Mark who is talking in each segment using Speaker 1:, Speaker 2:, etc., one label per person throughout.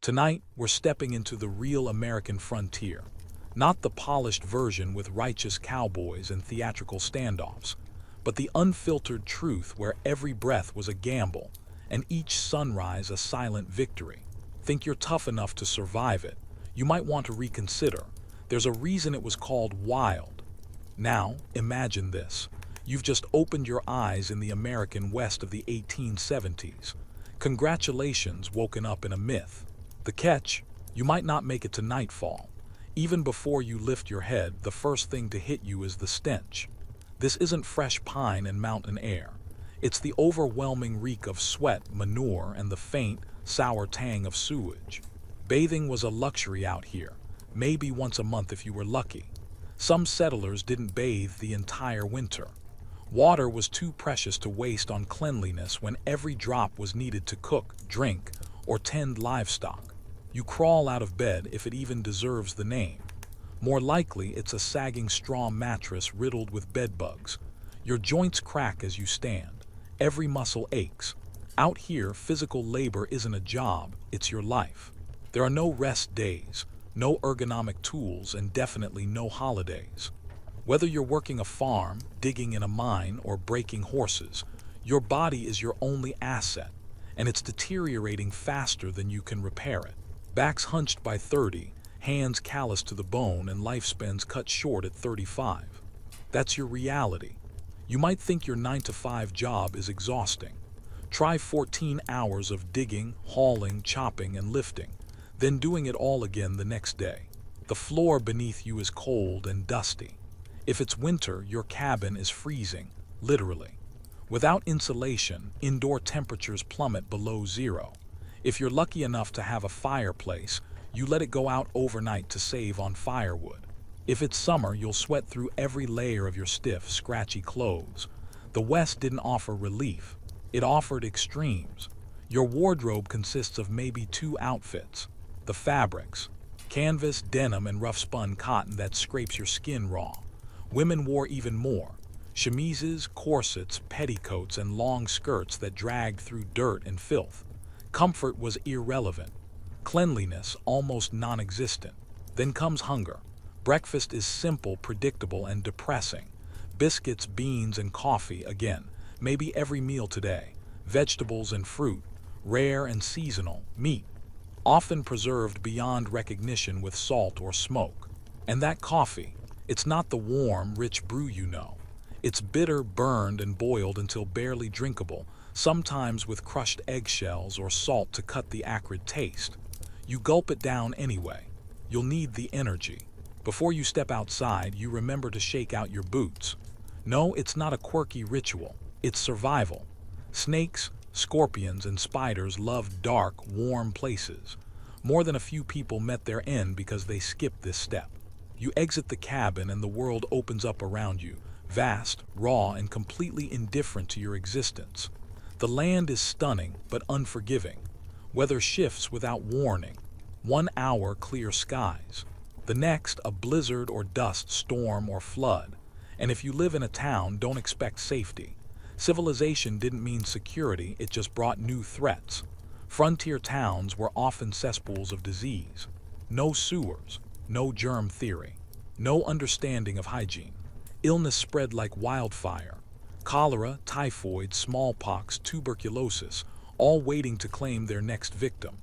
Speaker 1: Tonight, we're stepping into the real American frontier. Not the polished version with righteous cowboys and theatrical standoffs, but the unfiltered truth where every breath was a gamble and each sunrise a silent victory. Think you're tough enough to survive it? You might want to reconsider. There's a reason it was called wild. Now, imagine this. You've just opened your eyes in the American West of the 1870s. Congratulations, woken up in a myth. The catch, you might not make it to nightfall. Even before you lift your head, the first thing to hit you is the stench. This isn't fresh pine and mountain air. It's the overwhelming reek of sweat, manure, and the faint, sour tang of sewage. Bathing was a luxury out here, maybe once a month if you were lucky. Some settlers didn't bathe the entire winter. Water was too precious to waste on cleanliness when every drop was needed to cook, drink, or tend livestock. You crawl out of bed if it even deserves the name. More likely, it's a sagging straw mattress riddled with bedbugs. Your joints crack as you stand. Every muscle aches. Out here, physical labor isn't a job, it's your life. There are no rest days, no ergonomic tools, and definitely no holidays. Whether you're working a farm, digging in a mine, or breaking horses, your body is your only asset, and it's deteriorating faster than you can repair it. Backs hunched by 30, hands calloused to the bone, and lifespans cut short at 35. That's your reality. You might think your 9-to-5 job is exhausting. Try 14 hours of digging, hauling, chopping, and lifting, then doing it all again the next day. The floor beneath you is cold and dusty. If it's winter, your cabin is freezing, literally. Without insulation, indoor temperatures plummet below zero. If you're lucky enough to have a fireplace, you let it go out overnight to save on firewood. If it's summer, you'll sweat through every layer of your stiff, scratchy clothes. The West didn't offer relief. It offered extremes. Your wardrobe consists of maybe 2 outfits. The fabrics: canvas, denim, and rough-spun cotton that scrapes your skin raw. Women wore even more: chemises, corsets, petticoats, and long skirts that dragged through dirt and filth. Comfort was irrelevant. Cleanliness almost non-existent. Then comes hunger. Breakfast is simple, predictable, and depressing. Biscuits, beans, and coffee again, maybe every meal today. Vegetables and fruit, rare and seasonal. Meat, often preserved beyond recognition with salt or smoke. And that coffee, it's not the warm, rich brew you know. It's bitter, burned, and boiled until barely drinkable, sometimes with crushed eggshells or salt to cut the acrid taste. You gulp it down anyway. You'll need the energy. Before you step outside, you remember to shake out your boots. No, it's not a quirky ritual. It's survival. Snakes, scorpions, and spiders love dark, warm places. More than a few people met their end because they skipped this step. You exit the cabin and the world opens up around you, vast, raw, and completely indifferent to your existence. The land is stunning but unforgiving. Weather shifts without warning. 1 hour, clear skies. The next, a blizzard or dust storm or flood. And if you live in a town, don't expect safety. Civilization didn't mean security, it just brought new threats. Frontier towns were often cesspools of disease. No sewers, no germ theory, no understanding of hygiene. Illness spread like wildfire. Cholera, typhoid, smallpox, tuberculosis, all waiting to claim their next victim.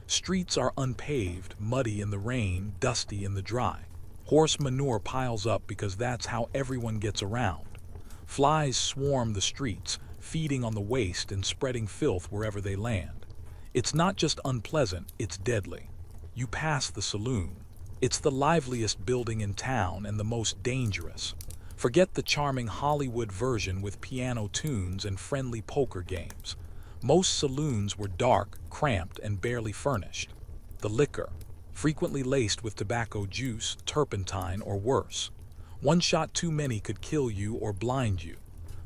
Speaker 1: Streets are unpaved, muddy in the rain, dusty in the dry. Horse manure piles up because that's how everyone gets around. Flies swarm the streets, feeding on the waste and spreading filth wherever they land. It's not just unpleasant, it's deadly. You pass the saloon. It's the liveliest building in town and the most dangerous. Forget the charming Hollywood version with piano tunes and friendly poker games. Most saloons were dark, cramped, and barely furnished. The liquor, frequently laced with tobacco juice, turpentine, or worse. One shot too many could kill you or blind you.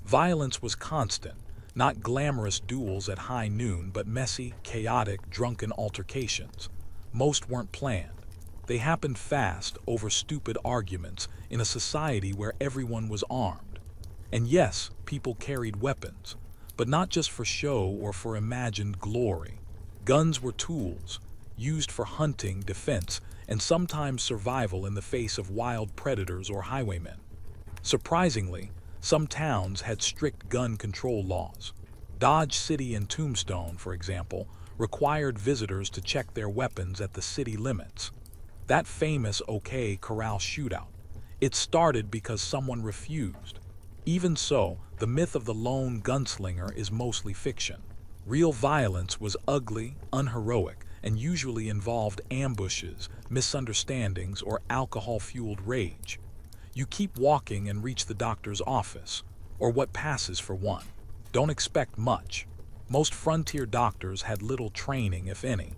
Speaker 1: Violence was constant, not glamorous duels at high noon, but messy, chaotic, drunken altercations. Most weren't planned. They happened fast over stupid arguments in a society where everyone was armed. And yes, people carried weapons, but not just for show or for imagined glory. Guns were tools, used for hunting, defense, and sometimes survival in the face of wild predators or highwaymen. Surprisingly, some towns had strict gun control laws. Dodge City and Tombstone, for example, required visitors to check their weapons at the city limits. That famous OK Corral shootout, it started because someone refused. Even so, the myth of the lone gunslinger is mostly fiction. Real violence was ugly, unheroic, and usually involved ambushes, misunderstandings, or alcohol-fueled rage. You keep walking and reach the doctor's office, or what passes for one. Don't expect much. Most frontier doctors had little training, if any.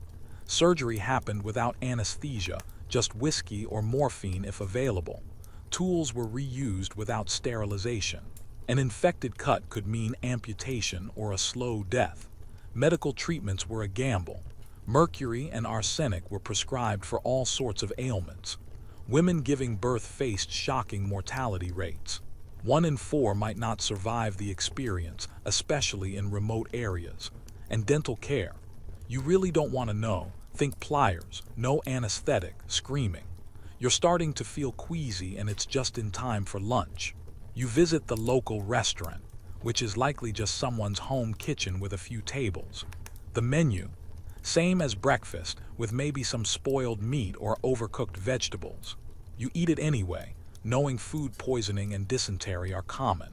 Speaker 1: Surgery happened without anesthesia, just whiskey or morphine if available. Tools were reused without sterilization. An infected cut could mean amputation or a slow death. Medical treatments were a gamble. Mercury and arsenic were prescribed for all sorts of ailments. Women giving birth faced shocking mortality rates. 1 in 4 might not survive the experience, especially in remote areas. And dental care. You really don't want to know. Think pliers, no anesthetic, screaming. You're starting to feel queasy and it's just in time for lunch. You visit the local restaurant, which is likely just someone's home kitchen with a few tables. The menu, same as breakfast, with maybe some spoiled meat or overcooked vegetables. You eat it anyway, knowing food poisoning and dysentery are common.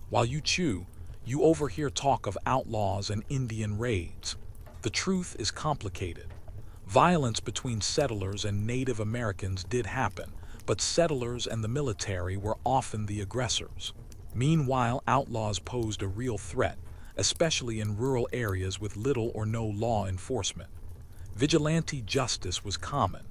Speaker 1: While you chew, you overhear talk of outlaws and Indian raids. The truth is complicated. Violence between settlers and Native Americans did happen, but settlers and the military were often the aggressors. Meanwhile, outlaws posed a real threat, especially in rural areas with little or no law enforcement. Vigilante justice was common.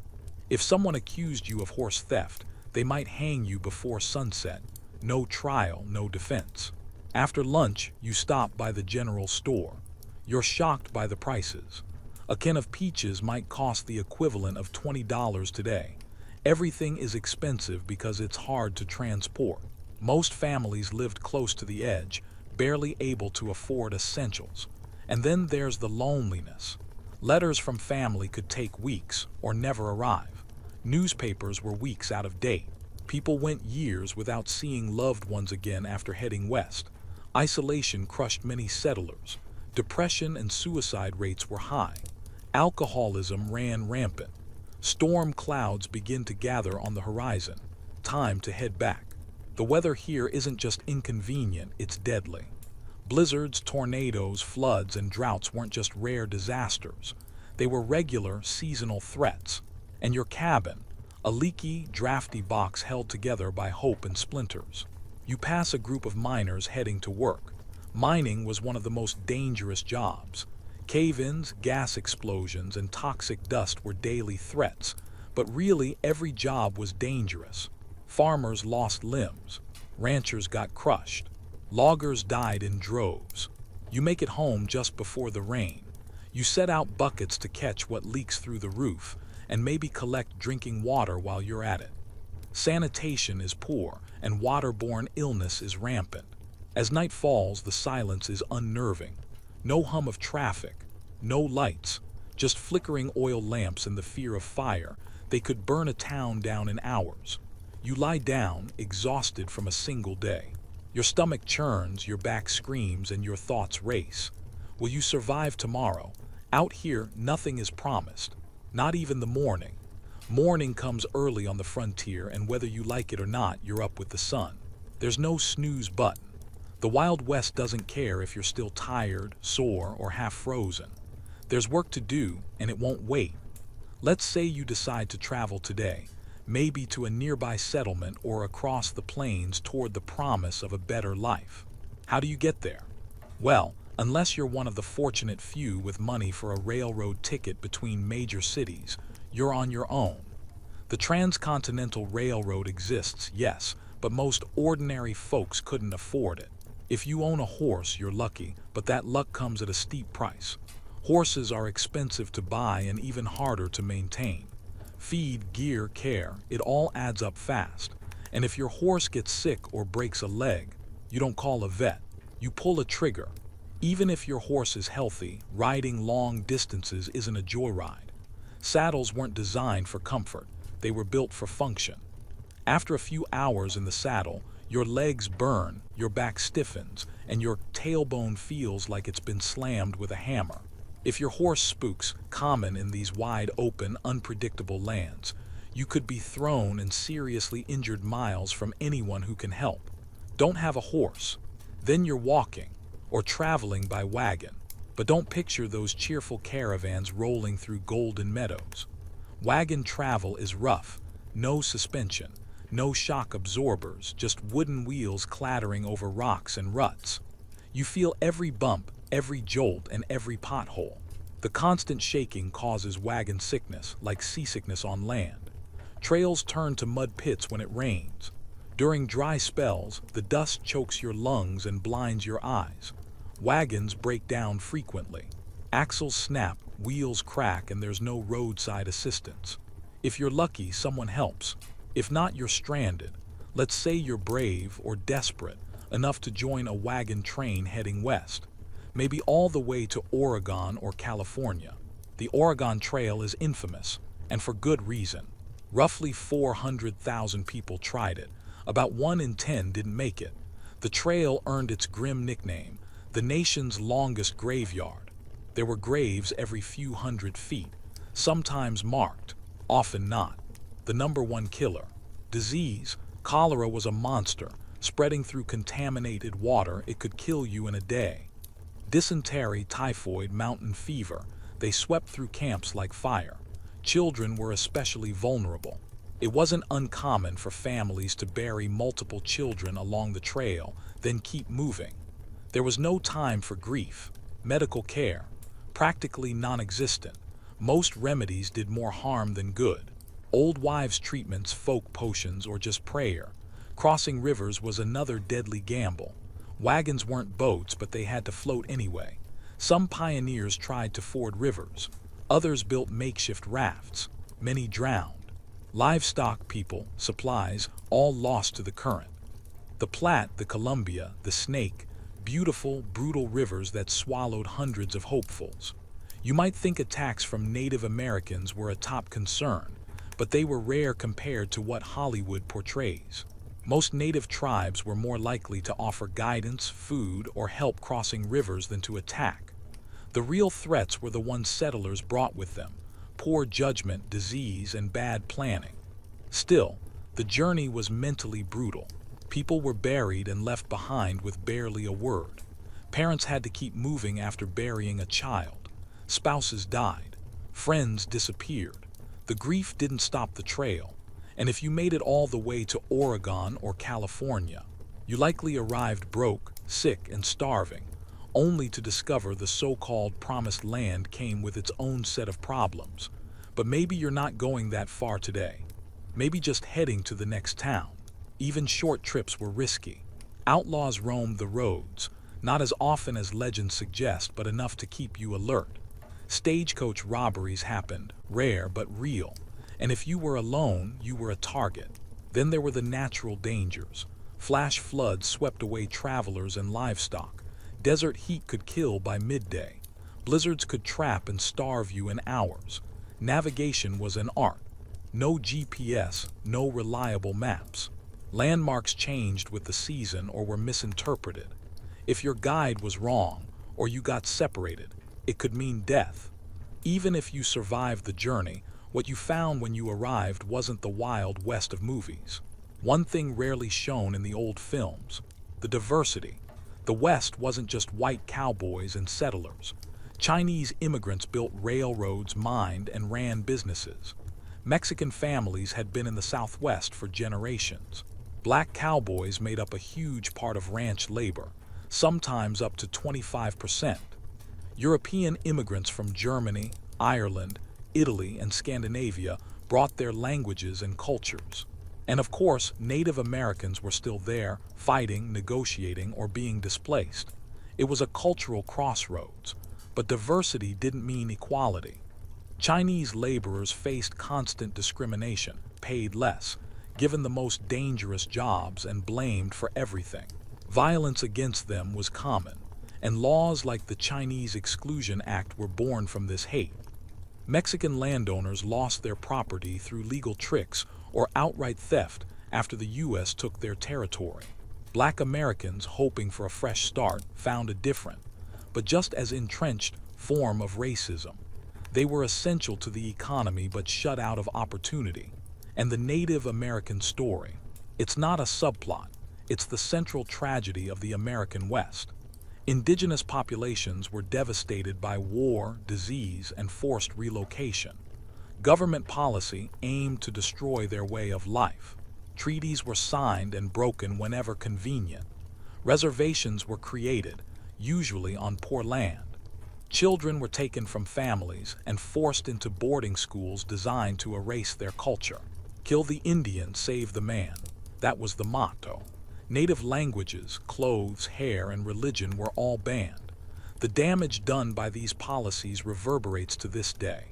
Speaker 1: If someone accused you of horse theft, they might hang you before sunset. No trial, no defense. After lunch, you stop by the general store. You're shocked by the prices. A can of peaches might cost the equivalent of $20 today. Everything is expensive because it's hard to transport. Most families lived close to the edge, barely able to afford essentials. And then there's the loneliness. Letters from family could take weeks or never arrive. Newspapers were weeks out of date. People went years without seeing loved ones again after heading west. Isolation crushed many settlers. Depression and suicide rates were high. Alcoholism ran rampant. Storm clouds begin to gather on the horizon. Time to head back. The weather here isn't just inconvenient, it's deadly. Blizzards, tornadoes, floods, and droughts weren't just rare disasters. They were regular, seasonal threats. And your cabin, a leaky, drafty box held together by hope and splinters. You pass a group of miners heading to work. Mining was one of the most dangerous jobs. Cave-ins, gas explosions, and toxic dust were daily threats, but really every job was dangerous. Farmers lost limbs. Ranchers got crushed. Loggers died in droves. You make it home just before the rain. You set out buckets to catch what leaks through the roof, and maybe collect drinking water while you're at it. Sanitation is poor, and waterborne illness is rampant. As night falls, the silence is unnerving. No hum of traffic, no lights, just flickering oil lamps and the fear of fire. They could burn a town down in hours. You lie down, exhausted from a single day. Your stomach churns, your back screams, and your thoughts race. Will you survive tomorrow? Out here, nothing is promised. Not even the morning. Morning comes early on the frontier, and whether you like it or not, you're up with the sun. There's no snooze button. The Wild West doesn't care if you're still tired, sore, or half frozen. There's work to do, and it won't wait. Let's say you decide to travel today, maybe to a nearby settlement or across the plains toward the promise of a better life. How do you get there? Well, unless you're one of the fortunate few with money for a railroad ticket between major cities, you're on your own. The Transcontinental Railroad exists, yes, but most ordinary folks couldn't afford it. If you own a horse, you're lucky, but that luck comes at a steep price. Horses are expensive to buy and even harder to maintain. Feed, gear, care, it all adds up fast. And if your horse gets sick or breaks a leg, you don't call a vet. You pull a trigger. Even if your horse is healthy, riding long distances isn't a joyride. Saddles weren't designed for comfort, they were built for function. After a few hours in the saddle, your legs burn, your back stiffens, and your tailbone feels like it's been slammed with a hammer. If your horse spooks, common in these wide open, unpredictable lands, you could be thrown and seriously injured miles from anyone who can help. Don't have a horse. Then you're walking, or traveling by wagon. But don't picture those cheerful caravans rolling through golden meadows. Wagon travel is rough, no suspension, no shock absorbers, just wooden wheels clattering over rocks and ruts. You feel every bump, every jolt, and every pothole. The constant shaking causes wagon sickness, like seasickness on land. Trails turn to mud pits when it rains. During dry spells, the dust chokes your lungs and blinds your eyes. Wagons break down frequently. Axles snap, wheels crack, and there's no roadside assistance. If you're lucky, someone helps. If not, you're stranded. Let's say you're brave or desperate enough to join a wagon train heading west, maybe all the way to Oregon or California. The Oregon Trail is infamous, and for good reason. Roughly 400,000 people tried it. About 1 in 10 didn't make it. The trail earned its grim nickname, the nation's longest graveyard. There were graves every few hundred feet, sometimes marked, often not. The number one killer. Disease. Cholera was a monster, spreading through contaminated water. It could kill you in a day. Dysentery, typhoid, mountain fever. They swept through camps like fire. Children were especially vulnerable. It wasn't uncommon for families to bury multiple children along the trail, then keep moving. There was no time for grief. Medical care, practically non-existent. Most remedies did more harm than good. Old wives' treatments, folk potions, or just prayer. Crossing rivers was another deadly gamble. Wagons weren't boats, but they had to float anyway. Some pioneers tried to ford rivers. Others built makeshift rafts. Many drowned. Livestock, people, supplies, all lost to the current. The Platte, the Columbia, the Snake, beautiful, brutal rivers that swallowed hundreds of hopefuls. You might think attacks from Native Americans were a top concern, but they were rare compared to what Hollywood portrays. Most native tribes were more likely to offer guidance, food, or help crossing rivers than to attack. The real threats were the ones settlers brought with them: poor judgment, disease, and bad planning. Still, the journey was mentally brutal. People were buried and left behind with barely a word. Parents had to keep moving after burying a child. Spouses died. Friends disappeared. The grief didn't stop the trail. And if you made it all the way to Oregon or California, you likely arrived broke, sick, and starving, only to discover the so-called promised land came with its own set of problems. But maybe you're not going that far today. Maybe just heading to the next town. Even short trips were risky. Outlaws roamed the roads, not as often as legends suggest, but enough to keep you alert. Stagecoach robberies happened, rare but real, and if you were alone, you were a target. Then there were the natural dangers. Flash floods swept away travelers and livestock. Desert heat could kill by midday. Blizzards could trap and starve you in hours. Navigation was an art. No GPS, no reliable maps. Landmarks changed with the season or were misinterpreted. If your guide was wrong, or you got separated, it could mean death. Even if you survived the journey, what you found when you arrived wasn't the Wild West of movies. One thing rarely shown in the old films: the diversity. The West wasn't just white cowboys and settlers. Chinese immigrants built railroads, mined, and ran businesses. Mexican families had been in the Southwest for generations. Black cowboys made up a huge part of ranch labor, sometimes up to 25%. European immigrants from Germany, Ireland, Italy, and Scandinavia brought their languages and cultures. And of course, Native Americans were still there, fighting, negotiating, or being displaced. It was a cultural crossroads, but diversity didn't mean equality. Chinese laborers faced constant discrimination, paid less, given the most dangerous jobs, and blamed for everything. Violence against them was common, and laws like the Chinese Exclusion Act were born from this hate. Mexican landowners lost their property through legal tricks or outright theft after the U.S. took their territory. Black Americans, hoping for a fresh start, found a different, but just as entrenched, form of racism. They were essential to the economy but shut out of opportunity. And the Native American story, it's not a subplot, it's the central tragedy of the American West. Indigenous populations were devastated by war, disease, and forced relocation. Government policy aimed to destroy their way of life. Treaties were signed and broken whenever convenient. Reservations were created, usually on poor land. Children were taken from families and forced into boarding schools designed to erase their culture. Kill the Indian, save the man. That was the motto. Native languages, clothes, hair, and religion were all banned. The damage done by these policies reverberates to this day.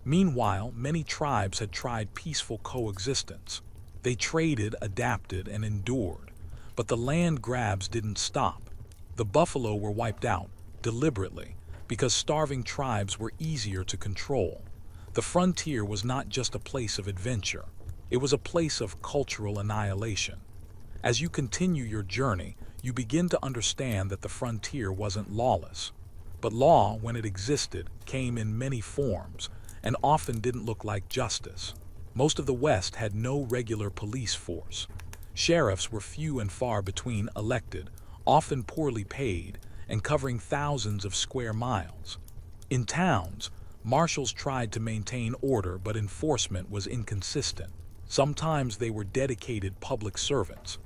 Speaker 1: Meanwhile, many tribes had tried peaceful coexistence. They traded, adapted, and endured. But the land grabs didn't stop. The buffalo were wiped out, deliberately, because starving tribes were easier to control. The frontier was not just a place of adventure. It was a place of cultural annihilation. As you continue your journey, you begin to understand that the frontier wasn't lawless. But law, when it existed, came in many forms, and often didn't look like justice. Most of the West had no regular police force. Sheriffs were few and far between, elected, often poorly paid, and covering thousands of square miles. In towns, marshals tried to maintain order, but enforcement was inconsistent. Sometimes they were dedicated public servants.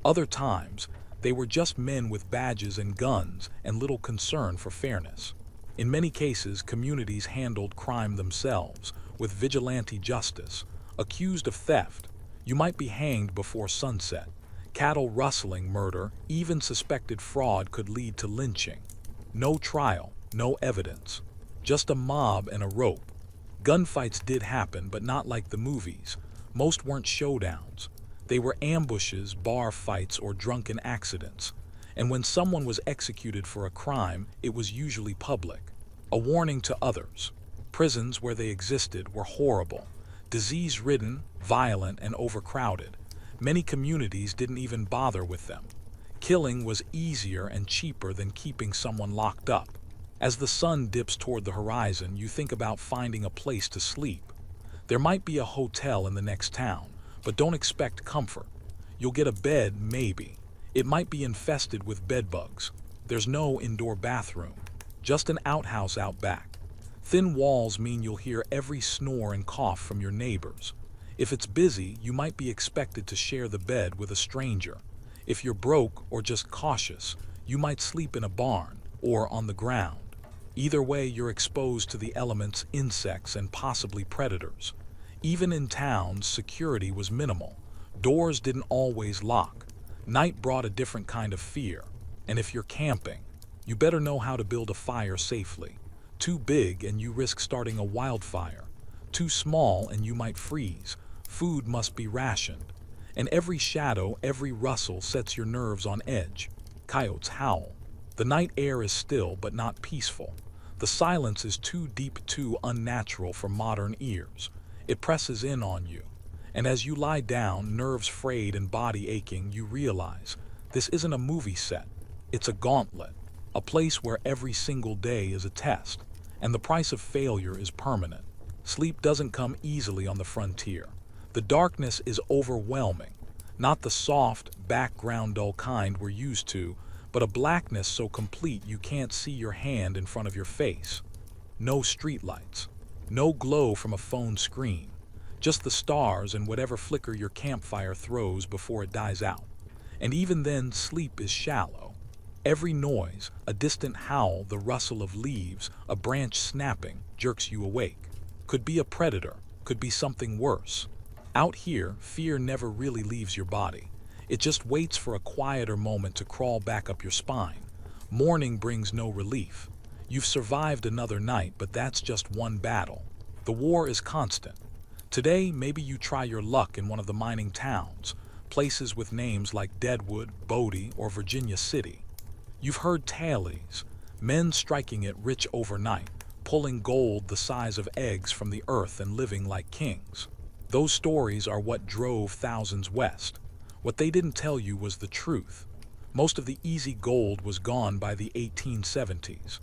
Speaker 1: Other times, they were just men with badges and guns and little concern for fairness. In many cases, communities handled crime themselves, with vigilante justice. Accused of theft, you might be hanged before sunset. Cattle rustling, murder, even suspected fraud could lead to lynching. No trial, no evidence, just a mob and a rope. Gunfights did happen, but not like the movies. Most weren't showdowns. They were ambushes, bar fights, or drunken accidents. And when someone was executed for a crime, it was usually public. A warning to others. Prisons, where they existed, were horrible. Disease-ridden, violent, and overcrowded. Many communities didn't even bother with them. Killing was easier and cheaper than keeping someone locked up. As the sun dips toward the horizon, you think about finding a place to sleep. There might be a hotel in the next town, but don't expect comfort. You'll get a bed, maybe. It might be infested with bedbugs. There's no indoor bathroom, just an outhouse out back. Thin walls mean you'll hear every snore and cough from your neighbors. If it's busy, you might be expected to share the bed with a stranger. If you're broke or just cautious, you might sleep in a barn or on the ground. Either way, you're exposed to the elements, insects, and possibly predators. Even in towns, security was minimal. Doors didn't always lock. Night brought a different kind of fear. And if you're camping, you better know how to build a fire safely. Too big and you risk starting a wildfire. Too small and you might freeze. Food must be rationed. And every shadow, every rustle sets your nerves on edge. Coyotes howl. The night air is still but not peaceful. The silence is too deep, too unnatural for modern ears. It presses in on you. And as you lie down, nerves frayed and body aching, you realize this isn't a movie set. It's a gauntlet. A place where every single day is a test. And the price of failure is permanent. Sleep doesn't come easily on the frontier. The darkness is overwhelming. Not the soft, background dull kind we're used to, but a blackness so complete you can't see your hand in front of your face. No streetlights. No glow from a phone screen. Just the stars and whatever flicker your campfire throws before it dies out. And even then, sleep is shallow. Every noise, a distant howl, the rustle of leaves, a branch snapping, jerks you awake. Could be a predator, could be something worse. Out here, fear never really leaves your body. It just waits for a quieter moment to crawl back up your spine. Morning brings no relief. You've survived another night, but that's just one battle. The war is constant. Today, maybe you try your luck in one of the mining towns, places with names like Deadwood, Bodie, or Virginia City. You've heard tales, men striking it rich overnight, pulling gold the size of eggs from the earth and living like kings. Those stories are what drove thousands west. What they didn't tell you was the truth. Most of the easy gold was gone by the 1870s.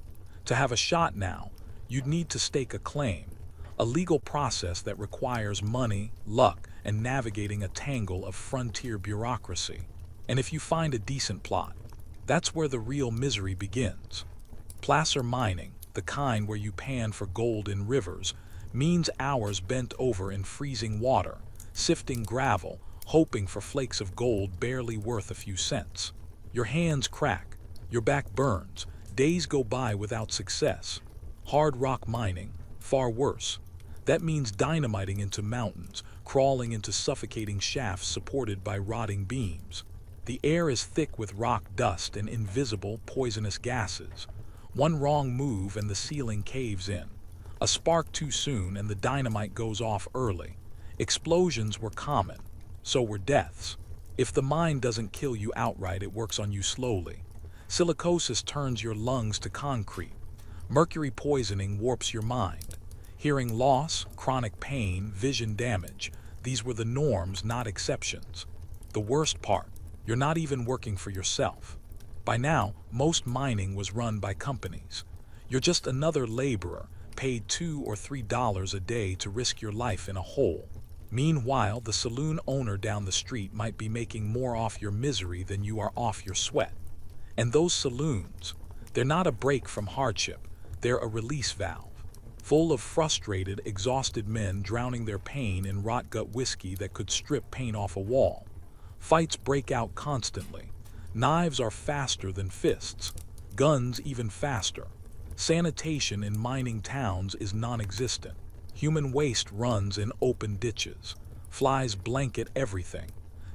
Speaker 1: To have a shot now, you'd need to stake a claim, a legal process that requires money, luck, and navigating a tangle of frontier bureaucracy. And if you find a decent plot, that's where the real misery begins. Placer mining, the kind where you pan for gold in rivers, means hours bent over in freezing water, sifting gravel, hoping for flakes of gold barely worth a few cents. Your hands crack, your back burns, days go by without success. Hard rock mining, far worse. That means dynamiting into mountains, crawling into suffocating shafts supported by rotting beams. The air is thick with rock dust and invisible, poisonous gases. One wrong move and the ceiling caves in. A spark too soon and the dynamite goes off early. Explosions were common, so were deaths. If the mine doesn't kill you outright, it works on you slowly. Silicosis turns your lungs to concrete. Mercury poisoning warps your mind. Hearing loss, chronic pain, vision damage, these were the norms, not exceptions. The worst part, you're not even working for yourself. By now, most mining was run by companies. You're just another laborer, paid $2 or $3 a day to risk your life in a hole. Meanwhile, the saloon owner down the street might be making more off your misery than you are off your sweat. And those saloons, they're not a break from hardship, they're a release valve, full of frustrated, exhausted men drowning their pain in rot-gut whiskey that could strip paint off a wall. Fights break out constantly. Knives are faster than fists, guns even faster. Sanitation in mining towns is non-existent. Human waste runs in open ditches. Flies blanket everything.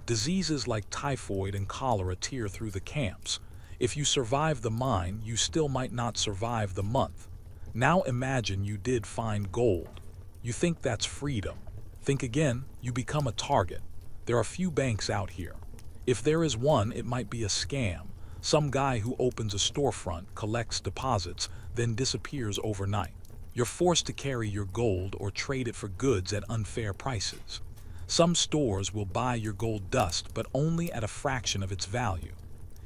Speaker 1: Diseases like typhoid and cholera tear through the camps. If you survive the mine, you still might not survive the month. Now imagine you did find gold. You think that's freedom. Think again, you become a target. There are few banks out here. If there is one, it might be a scam. Some guy who opens a storefront, collects deposits, then disappears overnight. You're forced to carry your gold or trade it for goods at unfair prices. Some stores will buy your gold dust, but only at a fraction of its value.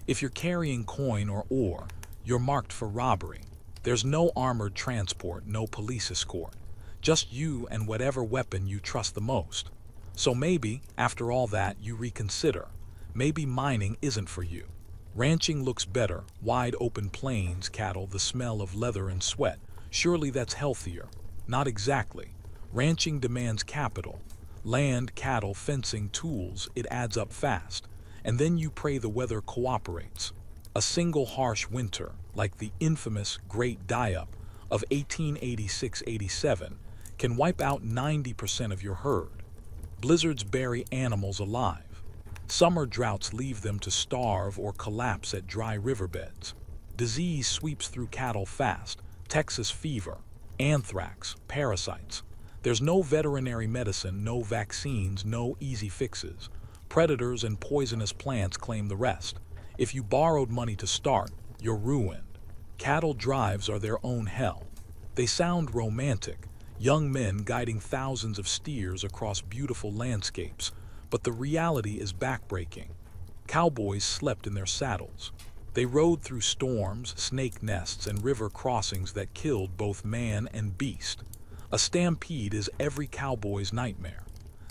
Speaker 1: If you're carrying coin or ore, you're marked for robbery. There's no armored transport, no police escort. Just you and whatever weapon you trust the most. So maybe, after all that, you reconsider. Maybe mining isn't for you. Ranching looks better, wide open plains, cattle, the smell of leather and sweat. Surely that's healthier. Not exactly. Ranching demands capital. Land, cattle, fencing, tools, it adds up fast. And then you pray the weather cooperates. A single harsh winter, like the infamous Great Die-Up of 1886-87, can wipe out 90% of your herd. Blizzards bury animals alive. Summer droughts leave them to starve or collapse at dry riverbeds. Disease sweeps through cattle fast. Texas fever, anthrax, parasites. There's no veterinary medicine, no vaccines, no easy fixes. Predators and poisonous plants claim the rest. If you borrowed money to start, you're ruined. Cattle drives are their own hell. They sound romantic, young men guiding thousands of steers across beautiful landscapes, but the reality is backbreaking. Cowboys slept in their saddles. They rode through storms, snake nests, and river crossings that killed both man and beast. A stampede is every cowboy's nightmare.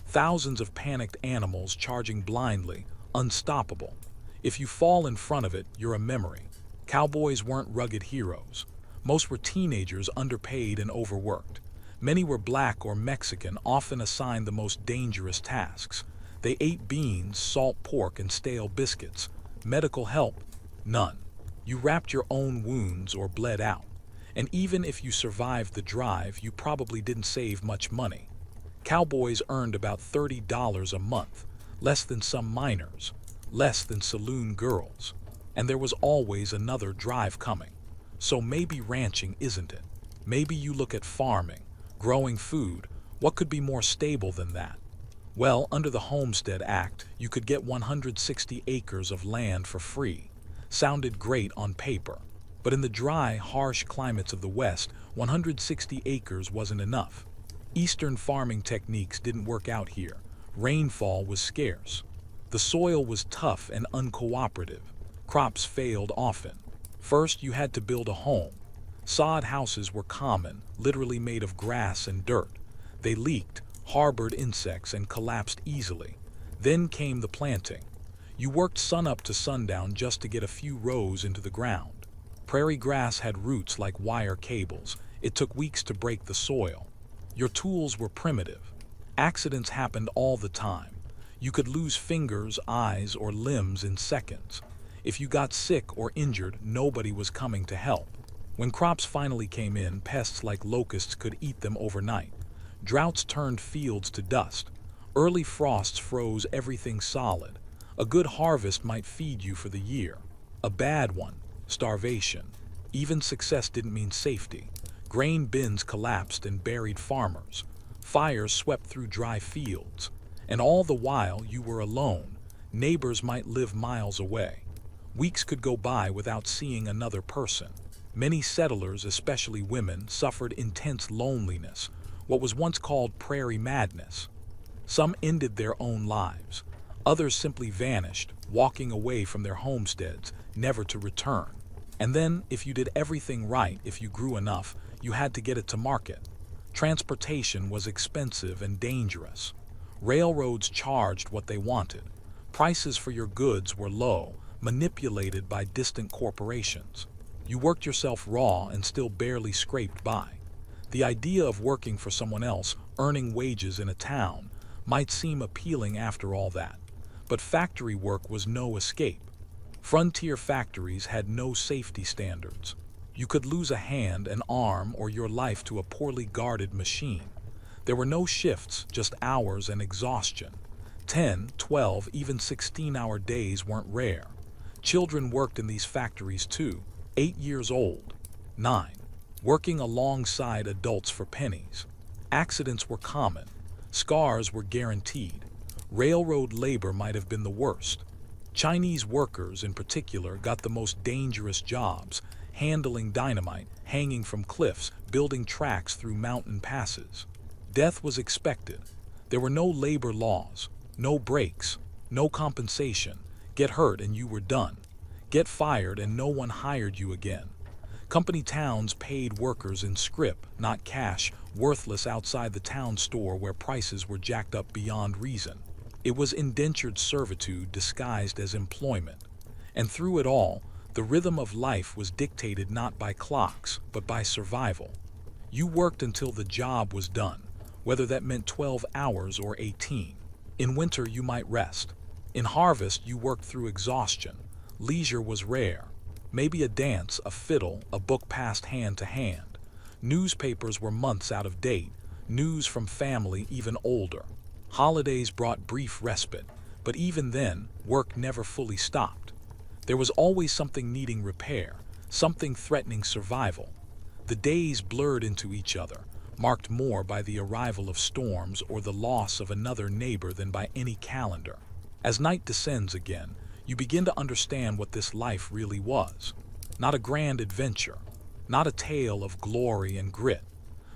Speaker 1: Thousands of panicked animals charging blindly, unstoppable. If you fall in front of it, you're a memory. Cowboys weren't rugged heroes. Most were teenagers, underpaid and overworked. Many were black or Mexican, often assigned the most dangerous tasks. They ate beans, salt pork, and stale biscuits. Medical help? None. You wrapped your own wounds or bled out. And even if you survived the drive, you probably didn't save much money. Cowboys earned about $30 a month, less than some miners, less than saloon girls. And there was always another drive coming. So maybe ranching isn't it. Maybe you look at farming, growing food. What could be more stable than that? Well, under the Homestead Act, you could get 160 acres of land for free. Sounded great on paper. But in the dry, harsh climates of the West, 160 acres wasn't enough. Eastern farming techniques didn't work out here. Rainfall was scarce. The soil was tough and uncooperative. Crops failed often. First, you had to build a home. Sod houses were common, literally made of grass and dirt. They leaked, harbored insects, and collapsed easily. Then came the planting. You worked sunup to sundown just to get a few rows into the ground. Prairie grass had roots like wire cables. It took weeks to break the soil. Your tools were primitive. Accidents happened all the time. You could lose fingers, eyes, or limbs in seconds. If you got sick or injured, nobody was coming to help. When crops finally came in, pests like locusts could eat them overnight. Droughts turned fields to dust. Early frosts froze everything solid. A good harvest might feed you for the year. A bad one, starvation. Even success didn't mean safety. Grain bins collapsed and buried farmers. Fires swept through dry fields. And all the while you were alone. Neighbors might live miles away. Weeks could go by without seeing another person. Many settlers, especially women, suffered intense loneliness, what was once called prairie madness. Some ended their own lives. Others simply vanished, walking away from their homesteads, never to return. And then, if you did everything right, if you grew enough, you had to get it to market. Transportation was expensive and dangerous. Railroads charged what they wanted. Prices for your goods were low, manipulated by distant corporations. You worked yourself raw and still barely scraped by. The idea of working for someone else, earning wages in a town, might seem appealing after all that. But factory work was no escape. Frontier factories had no safety standards. You could lose a hand, an arm, or your life to a poorly guarded machine. There were no shifts, just hours and exhaustion. 10, 12, even 16-hour days weren't rare. Children worked in these factories too, 8 years old, 9, working alongside adults for pennies. Accidents were common. Scars were guaranteed. Railroad labor might have been the worst. Chinese workers, in particular, got the most dangerous jobs, handling dynamite, hanging from cliffs, building tracks through mountain passes. Death was expected. There were no labor laws, no breaks, no compensation. Get hurt and you were done. Get fired and no one hired you again. Company towns paid workers in scrip, not cash, worthless outside the town store where prices were jacked up beyond reason. It was indentured servitude disguised as employment. And through it all, the rhythm of life was dictated not by clocks, but by survival. You worked until the job was done, whether that meant 12 hours or 18. In winter, you might rest. In harvest, you worked through exhaustion. Leisure was rare. Maybe a dance, a fiddle, a book passed hand to hand. Newspapers were months out of date, news from family even older. Holidays brought brief respite, but even then, work never fully stopped. There was always something needing repair, something threatening survival. The days blurred into each other, marked more by the arrival of storms or the loss of another neighbor than by any calendar. As night descends again, you begin to understand what this life really was. Not a grand adventure, not a tale of glory and grit,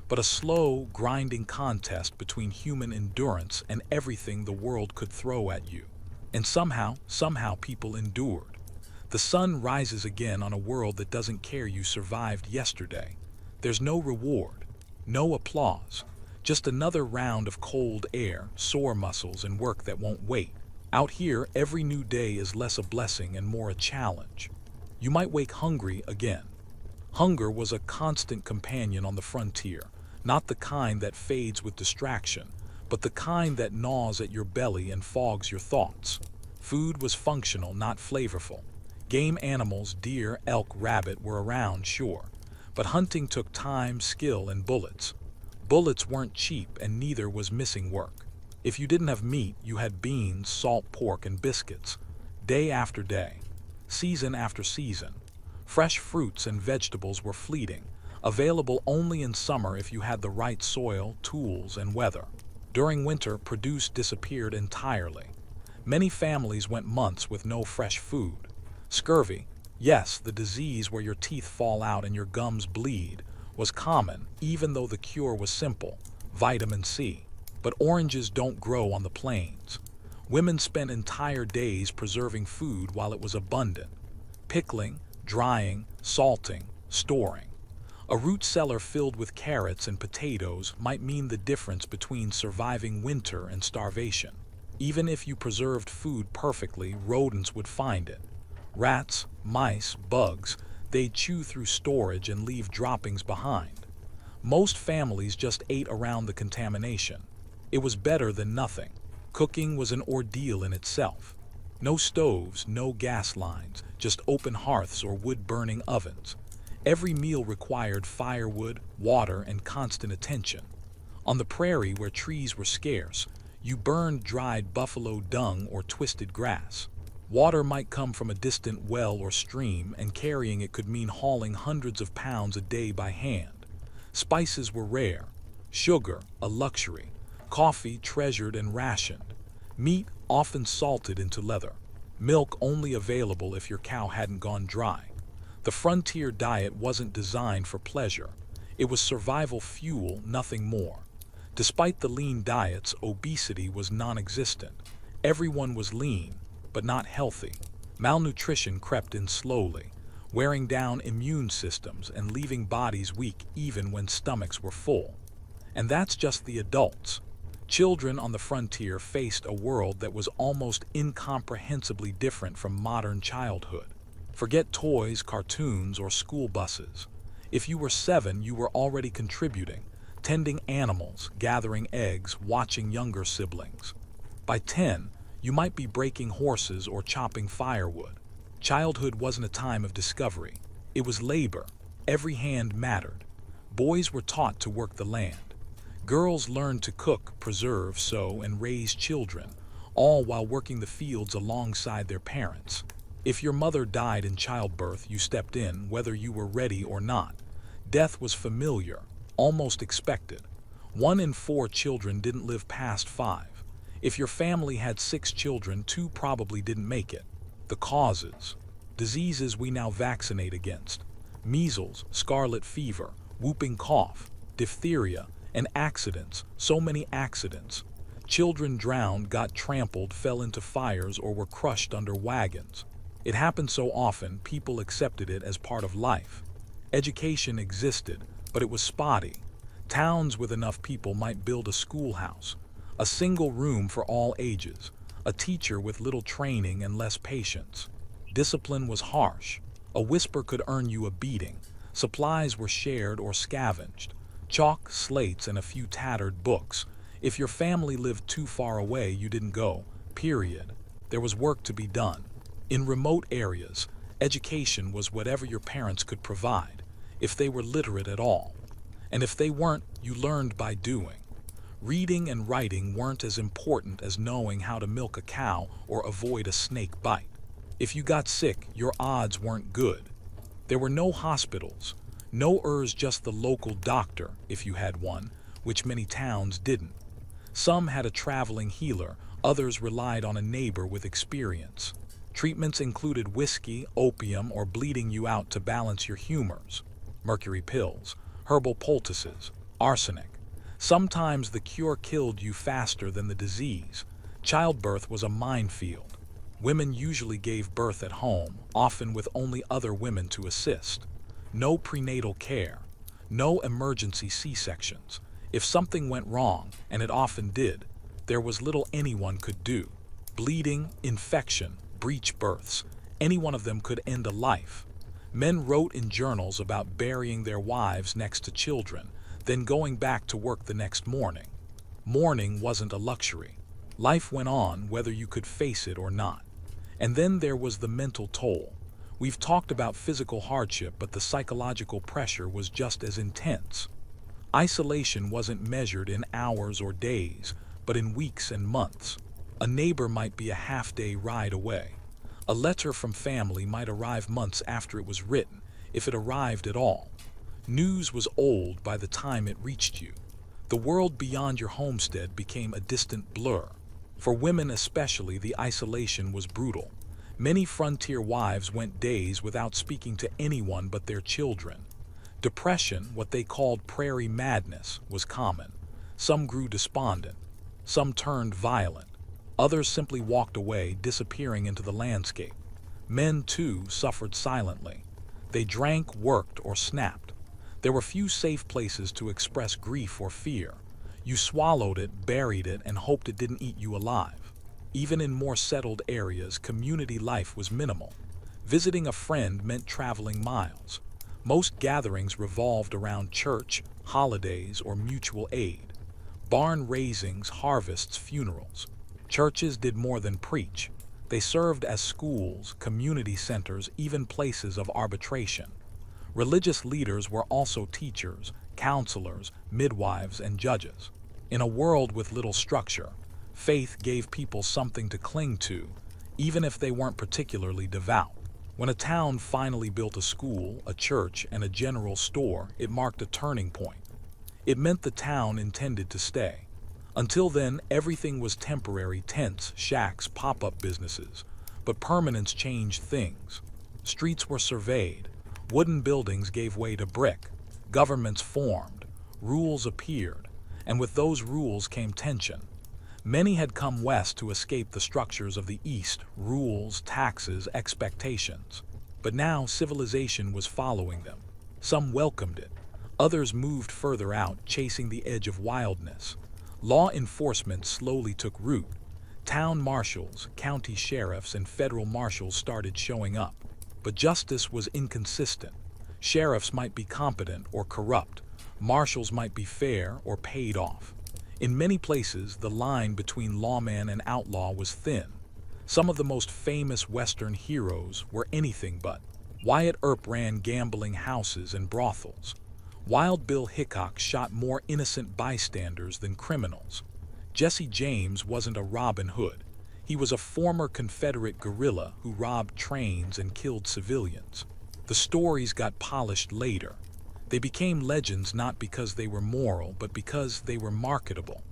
Speaker 1: but a slow, grinding contest between human endurance and everything the world could throw at you. And somehow people endured. The sun rises again on a world that doesn't care you survived yesterday. There's no reward, no applause, just another round of cold air, sore muscles, and work that won't wait. Out here, every new day is less a blessing and more a challenge. You might wake hungry again. Hunger was a constant companion on the frontier, not the kind that fades with distraction, but the kind that gnaws at your belly and fogs your thoughts. Food was functional, not flavorful. Game animals, deer, elk, rabbit, were around, sure, but hunting took time, skill, and bullets. Bullets weren't cheap, and neither was missing work. If you didn't have meat, you had beans, salt pork, and biscuits. Day after day, season after season. Fresh fruits and vegetables were fleeting, available only in summer if you had the right soil, tools, and weather. During winter, produce disappeared entirely. Many families went months with no fresh food. Scurvy, Yes, the disease where your teeth fall out and your gums bleed was common, even though the cure was simple: vitamin C. But oranges don't grow on the plains. Women spent entire days preserving food while it was abundant: pickling, drying, salting, storing. A root cellar filled with carrots and potatoes might mean the difference between surviving winter and starvation. Even if you preserved food perfectly, rodents would find it. Rats, mice, bugs, they'd chew through storage and leave droppings behind. Most families just ate around the contamination. It was better than nothing. Cooking was an ordeal in itself. No stoves, no gas lines, just open hearths or wood-burning ovens. Every meal required firewood, water, and constant attention. On the prairie, where trees were scarce, you burned dried buffalo dung or twisted grass. Water might come from a distant well or stream, and carrying it could mean hauling hundreds of pounds a day by hand. Spices were rare, sugar a luxury, coffee treasured and rationed, meat often salted into leather, milk only available if your cow hadn't gone dry. The frontier diet wasn't designed for pleasure. It was survival fuel, nothing more. Despite the lean diets, obesity was non-existent. Everyone was lean, but not healthy. Malnutrition crept in slowly, wearing down immune systems and leaving bodies weak even when stomachs were full. And that's just the adults. Children on the frontier faced a world that was almost incomprehensibly different from modern childhood. Forget toys, cartoons, or school buses. If you were 7, you were already contributing, tending animals, gathering eggs, watching younger siblings. By 10, you might be breaking horses or chopping firewood. Childhood wasn't a time of discovery. It was labor. Every hand mattered. Boys were taught to work the land. Girls learned to cook, preserve, sew, and raise children, all while working the fields alongside their parents. If your mother died in childbirth, you stepped in, whether you were ready or not. Death was familiar, almost expected. 1 in 4 children didn't live past 5. If your family had 6 children, 2 probably didn't make it. The causes: diseases we now vaccinate against: measles, scarlet fever, whooping cough, diphtheria, and accidents, so many accidents. Children drowned, got trampled, fell into fires, or were crushed under wagons. It happened so often, people accepted it as part of life. Education existed, but it was spotty. Towns with enough people might build a schoolhouse, a single room for all ages, a teacher with little training and less patience. Discipline was harsh. A whisper could earn you a beating. Supplies were shared or scavenged. Chalk, slates, and a few tattered books. If your family lived too far away, you didn't go, period. There was work to be done. In remote areas, education was whatever your parents could provide, if they were literate at all. And if they weren't, you learned by doing. Reading and writing weren't as important as knowing how to milk a cow or avoid a snake bite. If you got sick, your odds weren't good. There were no hospitals, no just the local doctor, if you had one, which many towns didn't. Some had a traveling healer, others relied on a neighbor with experience. Treatments included whiskey, opium, or bleeding you out to balance your humors. Mercury pills, herbal poultices, arsenic. Sometimes the cure killed you faster than the disease. Childbirth was a minefield. Women usually gave birth at home, often with only other women to assist. No prenatal care. No emergency C-sections. If something went wrong, and it often did, there was little anyone could do. Bleeding, infection, breech births, any one of them could end a life. Men wrote in journals about burying their wives next to children, then going back to work the next morning. Mourning wasn't a luxury. Life went on whether you could face it or not. And then there was the mental toll. We've talked about physical hardship, but the psychological pressure was just as intense. Isolation wasn't measured in hours or days, but in weeks and months. A neighbor might be a half-day ride away. A letter from family might arrive months after it was written, if it arrived at all. News was old by the time it reached you. The world beyond your homestead became a distant blur. For women especially, the isolation was brutal. Many frontier wives went days without speaking to anyone but their children. Depression, what they called prairie madness, was common. Some grew despondent. Some turned violent. Others simply walked away, disappearing into the landscape. Men, too, suffered silently. They drank, worked, or snapped. There were few safe places to express grief or fear. You swallowed it, buried it, and hoped it didn't eat you alive. Even in more settled areas, community life was minimal. Visiting a friend meant traveling miles. Most gatherings revolved around church, holidays, or mutual aid. Barn raisings, harvests, funerals. Churches did more than preach. They served as schools, community centers, even places of arbitration. Religious leaders were also teachers, counselors, midwives, and judges. In a world with little structure, faith gave people something to cling to, even if they weren't particularly devout. When a town finally built a school, a church, and a general store, it marked a turning point. It meant the town intended to stay. Until then, everything was temporary: tents, shacks, pop-up businesses. But permanence changed things. Streets were surveyed. Wooden buildings gave way to brick. Governments formed. Rules appeared. And with those rules came tension. Many had come west to escape the structures of the East: rules, taxes, expectations. But now civilization was following them. Some welcomed it. Others moved further out, chasing the edge of wildness. Law enforcement slowly took root. Town marshals, county sheriffs, and federal marshals started showing up. But justice was inconsistent. Sheriffs might be competent or corrupt. Marshals might be fair or paid off. In many places, the line between lawman and outlaw was thin. Some of the most famous Western heroes were anything but. Wyatt Earp ran gambling houses and brothels. Wild Bill Hickok shot more innocent bystanders than criminals. Jesse James wasn't a Robin Hood. He was a former Confederate guerrilla who robbed trains and killed civilians. The stories got polished later. They became legends not because they were moral, but because they were marketable.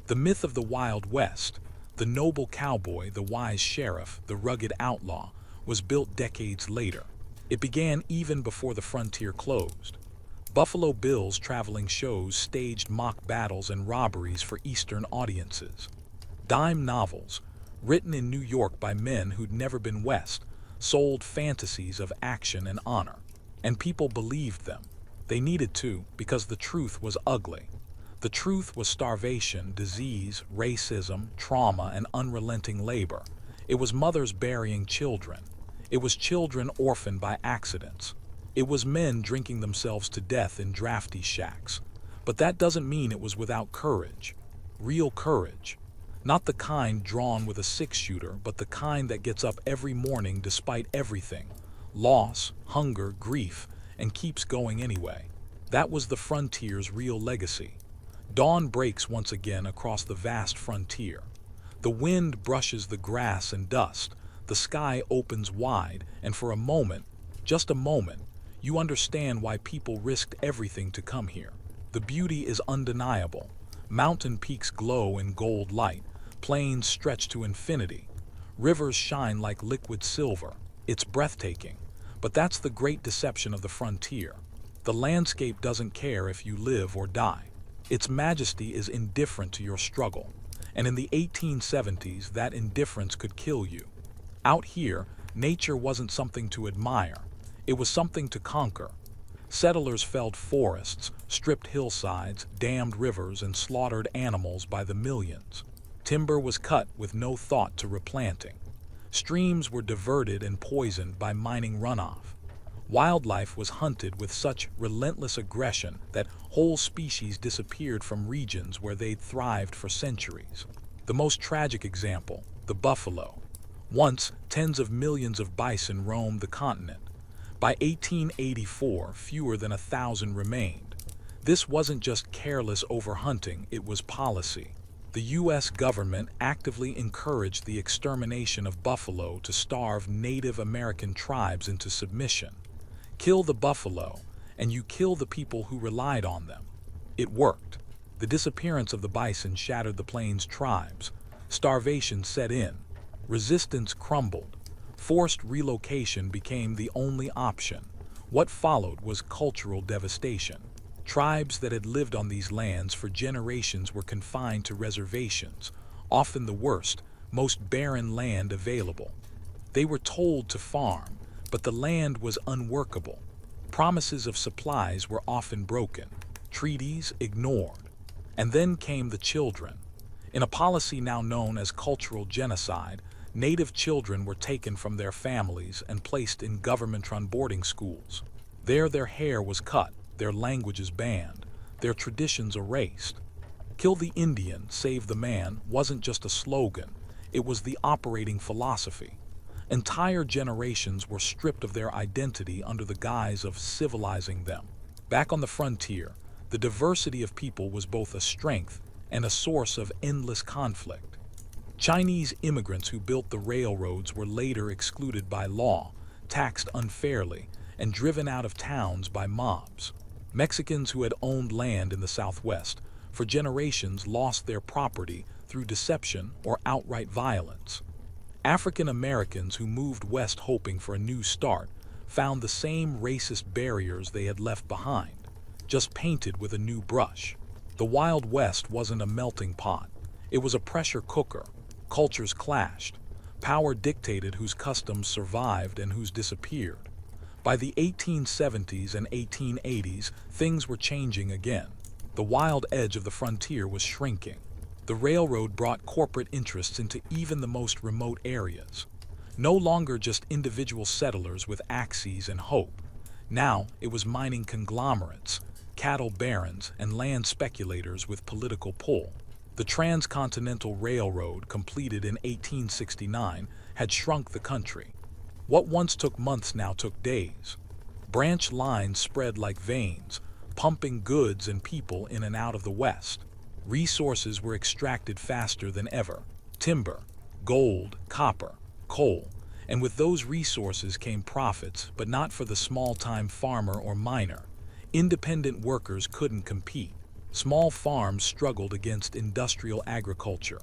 Speaker 1: The myth of the Wild West, the noble cowboy, the wise sheriff, the rugged outlaw, was built decades later. It began even before the frontier closed. Buffalo Bill's traveling shows staged mock battles and robberies for Eastern audiences. Dime novels, written in New York by men who'd never been west, sold fantasies of action and honor. And people believed them. They needed to, because the truth was ugly. The truth was starvation, disease, racism, trauma, and unrelenting labor. It was mothers burying children. It was children orphaned by accidents. It was men drinking themselves to death in drafty shacks. But that doesn't mean it was without courage. Real courage. Not the kind drawn with a six-shooter, but the kind that gets up every morning despite everything. Loss, hunger, grief, and keeps going anyway. That was the frontier's real legacy. Dawn breaks once again across the vast frontier. The wind brushes the grass and dust. The sky opens wide, and for a moment, just a moment, you understand why people risked everything to come here. The beauty is undeniable. Mountain peaks glow in gold light. Plains stretch to infinity. Rivers shine like liquid silver. It's breathtaking. But that's the great deception of the frontier. The landscape doesn't care if you live or die. Its majesty is indifferent to your struggle. And in the 1870s, that indifference could kill you. Out here, nature wasn't something to admire. It was something to conquer. Settlers felled forests, stripped hillsides, dammed rivers, and slaughtered animals by the millions. Timber was cut with no thought to replanting. Streams were diverted and poisoned by mining runoff. Wildlife was hunted with such relentless aggression that whole species disappeared from regions where they'd thrived for centuries. The most tragic example, the buffalo. Once, tens of millions of bison roamed the continent. By 1884, fewer than 1,000 remained. This wasn't just careless overhunting, it was policy. The U.S. government actively encouraged the extermination of buffalo to starve Native American tribes into submission. Kill the buffalo, and you kill the people who relied on them. It worked. The disappearance of the bison shattered the plains tribes. Starvation set in. Resistance crumbled. Forced relocation became the only option. What followed was cultural devastation. Tribes that had lived on these lands for generations were confined to reservations, often the worst, most barren land available. They were told to farm, but the land was unworkable. Promises of supplies were often broken, treaties ignored. And then came the children. In a policy now known as cultural genocide, Native children were taken from their families and placed in government-run boarding schools. There their hair was cut, their languages banned, their traditions erased. Kill the Indian, save the man wasn't just a slogan, it was the operating philosophy. Entire generations were stripped of their identity under the guise of civilizing them. Back on the frontier, the diversity of people was both a strength and a source of endless conflict. Chinese immigrants who built the railroads were later excluded by law, taxed unfairly, and driven out of towns by mobs. Mexicans who had owned land in the Southwest for generations lost their property through deception or outright violence. African Americans who moved west hoping for a new start found the same racist barriers they had left behind, just painted with a new brush. The Wild West wasn't a melting pot. It was a pressure cooker. Cultures clashed. Power dictated whose customs survived and whose disappeared. By the 1870s and 1880s, things were changing again. The wild edge of the frontier was shrinking. The railroad brought corporate interests into even the most remote areas. No longer just individual settlers with axes and hope. Now it was mining conglomerates, cattle barons, and land speculators with political pull. The Transcontinental Railroad, completed in 1869, had shrunk the country. What once took months now took days. Branch lines spread like veins, pumping goods and people in and out of the West. Resources were extracted faster than ever: timber, gold, copper, coal. And with those resources came profits, but not for the small-time farmer or miner. Independent workers couldn't compete. Small farms struggled against industrial agriculture.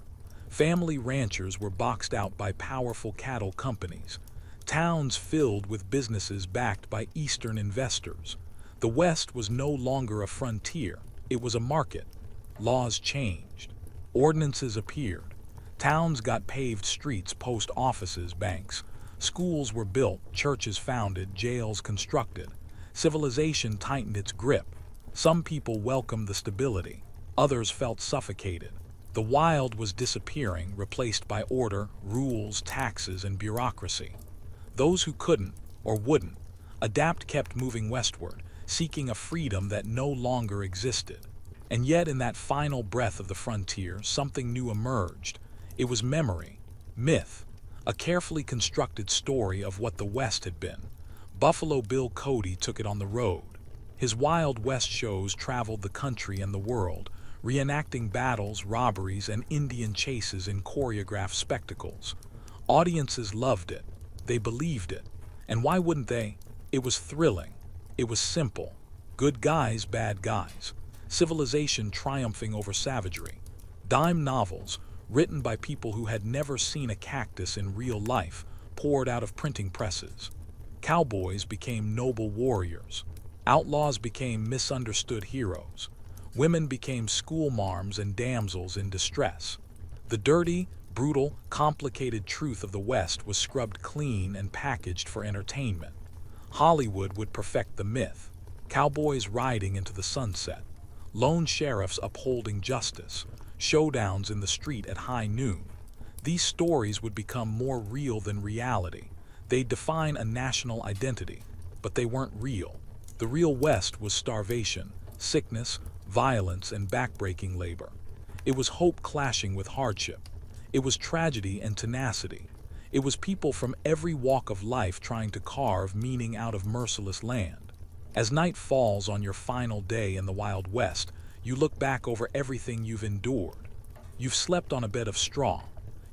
Speaker 1: Family ranchers were boxed out by powerful cattle companies. Towns filled with businesses backed by Eastern investors. The West was no longer a frontier, it was a market. Laws changed. Ordinances appeared. Towns got paved streets, post offices, banks. Schools were built, churches founded, jails constructed. Civilization tightened its grip. Some people welcomed the stability. Others felt suffocated. The wild was disappearing, replaced by order, rules, taxes, and bureaucracy. Those who couldn't, or wouldn't, adapt kept moving westward, seeking a freedom that no longer existed. And yet in that final breath of the frontier, something new emerged. It was memory, myth, a carefully constructed story of what the West had been. Buffalo Bill Cody took it on the road. His Wild West shows traveled the country and the world, reenacting battles, robberies, and Indian chases in choreographed spectacles. Audiences loved it. They believed it. And why wouldn't they? It was thrilling. It was simple. Good guys, bad guys. Civilization triumphing over savagery. Dime novels, written by people who had never seen a cactus in real life, poured out of printing presses. Cowboys became noble warriors. Outlaws became misunderstood heroes. Women became schoolmarms and damsels in distress. The dirty, brutal, complicated truth of the West was scrubbed clean and packaged for entertainment. Hollywood would perfect the myth. Cowboys riding into the sunset. Lone sheriffs upholding justice. Showdowns in the street at high noon. These stories would become more real than reality. They'd define a national identity, but they weren't real. The real West was starvation, sickness, violence, and backbreaking labor. It was hope clashing with hardship. It was tragedy and tenacity. It was people from every walk of life trying to carve meaning out of merciless land. As night falls on your final day in the Wild West, you look back over everything you've endured. You've slept on a bed of straw.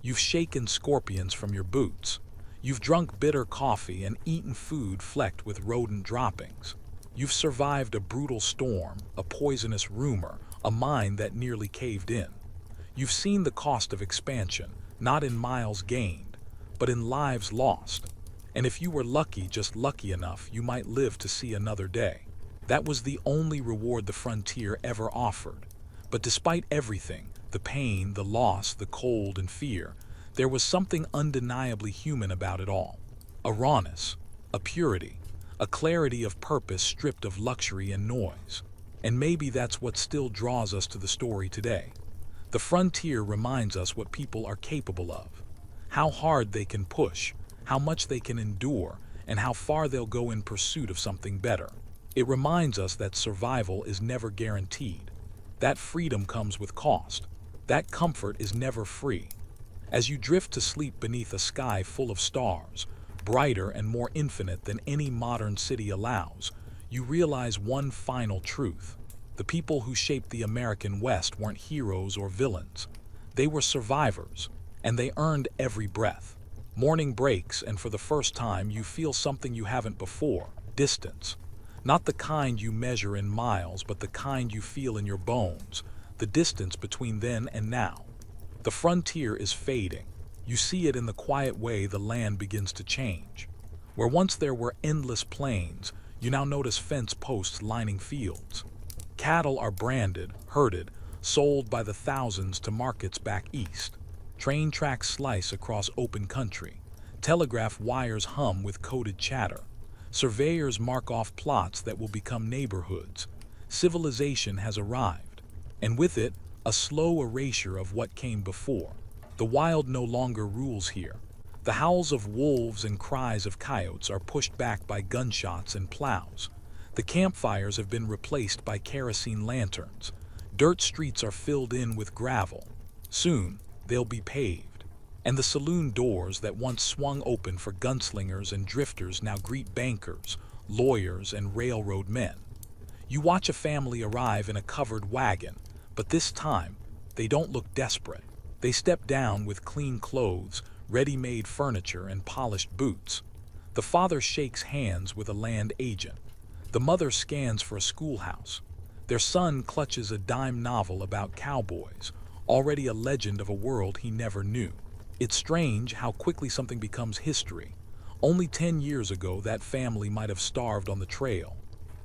Speaker 1: You've shaken scorpions from your boots. You've drunk bitter coffee and eaten food flecked with rodent droppings. You've survived a brutal storm, a poisonous rumor, a mine that nearly caved in. You've seen the cost of expansion, not in miles gained, but in lives lost. And if you were lucky, just lucky enough, you might live to see another day. That was the only reward the frontier ever offered. But despite everything, the pain, the loss, the cold and fear, there was something undeniably human about it all. A rawness, a purity, a clarity of purpose stripped of luxury and noise. And maybe that's what still draws us to the story today. The frontier reminds us what people are capable of, how hard they can push, how much they can endure, and how far they'll go in pursuit of something better. It reminds us that survival is never guaranteed, that freedom comes with cost, that comfort is never free. As you drift to sleep beneath a sky full of stars, brighter and more infinite than any modern city allows, you realize one final truth. The people who shaped the American West weren't heroes or villains. They were survivors, and they earned every breath. Morning breaks, and for the first time you feel something you haven't before: distance. Not the kind you measure in miles, but the kind you feel in your bones, the distance between then and now. The frontier is fading. You see it in the quiet way the land begins to change. Where once there were endless plains, you now notice fence posts lining fields. Cattle are branded, herded, sold by the thousands to markets back east. Train tracks slice across open country. Telegraph wires hum with coded chatter. Surveyors mark off plots that will become neighborhoods. Civilization has arrived, and with it, a slow erasure of what came before. The wild no longer rules here. The howls of wolves and cries of coyotes are pushed back by gunshots and plows. The campfires have been replaced by kerosene lanterns. Dirt streets are filled in with gravel. Soon, they'll be paved. And the saloon doors that once swung open for gunslingers and drifters now greet bankers, lawyers, and railroad men. You watch a family arrive in a covered wagon, but this time, they don't look desperate. They step down with clean clothes, ready-made furniture, and polished boots. The father shakes hands with a land agent. The mother scans for a schoolhouse. Their son clutches a dime novel about cowboys, already a legend of a world he never knew. It's strange how quickly something becomes history. Only 10 years ago, that family might have starved on the trail.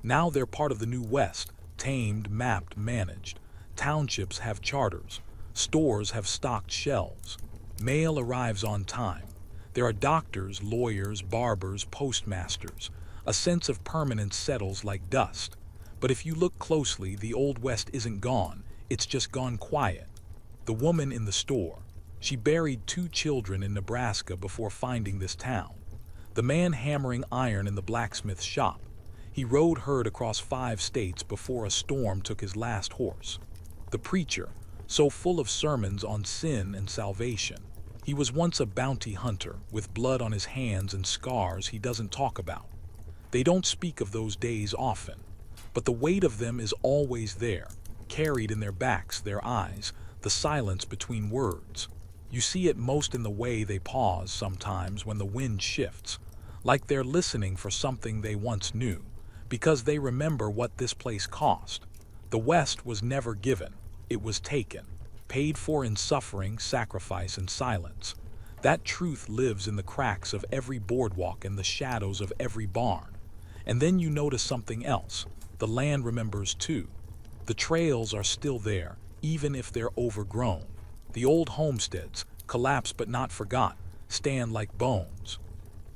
Speaker 1: Now they're part of the new West, tamed, mapped, managed. Townships have charters. Stores have stocked shelves. Mail arrives on time. There are doctors, lawyers, barbers, postmasters. A sense of permanence settles like dust. But if you look closely, the Old West isn't gone. It's just gone quiet. The woman in the store. She buried 2 children in Nebraska before finding this town. The man hammering iron in the blacksmith shop. He rode herd across 5 states before a storm took his last horse. The preacher, so full of sermons on sin and salvation. He was once a bounty hunter, with blood on his hands and scars he doesn't talk about. They don't speak of those days often, but the weight of them is always there, carried in their backs, their eyes, the silence between words. You see it most in the way they pause sometimes when the wind shifts, like they're listening for something they once knew, because they remember what this place cost. The West was never given, it was taken, paid for in suffering, sacrifice, and silence. That truth lives in the cracks of every boardwalk and the shadows of every barn. And then you notice something else. The land remembers too. The trails are still there, even if they're overgrown. The old homesteads, collapsed but not forgot, stand like bones.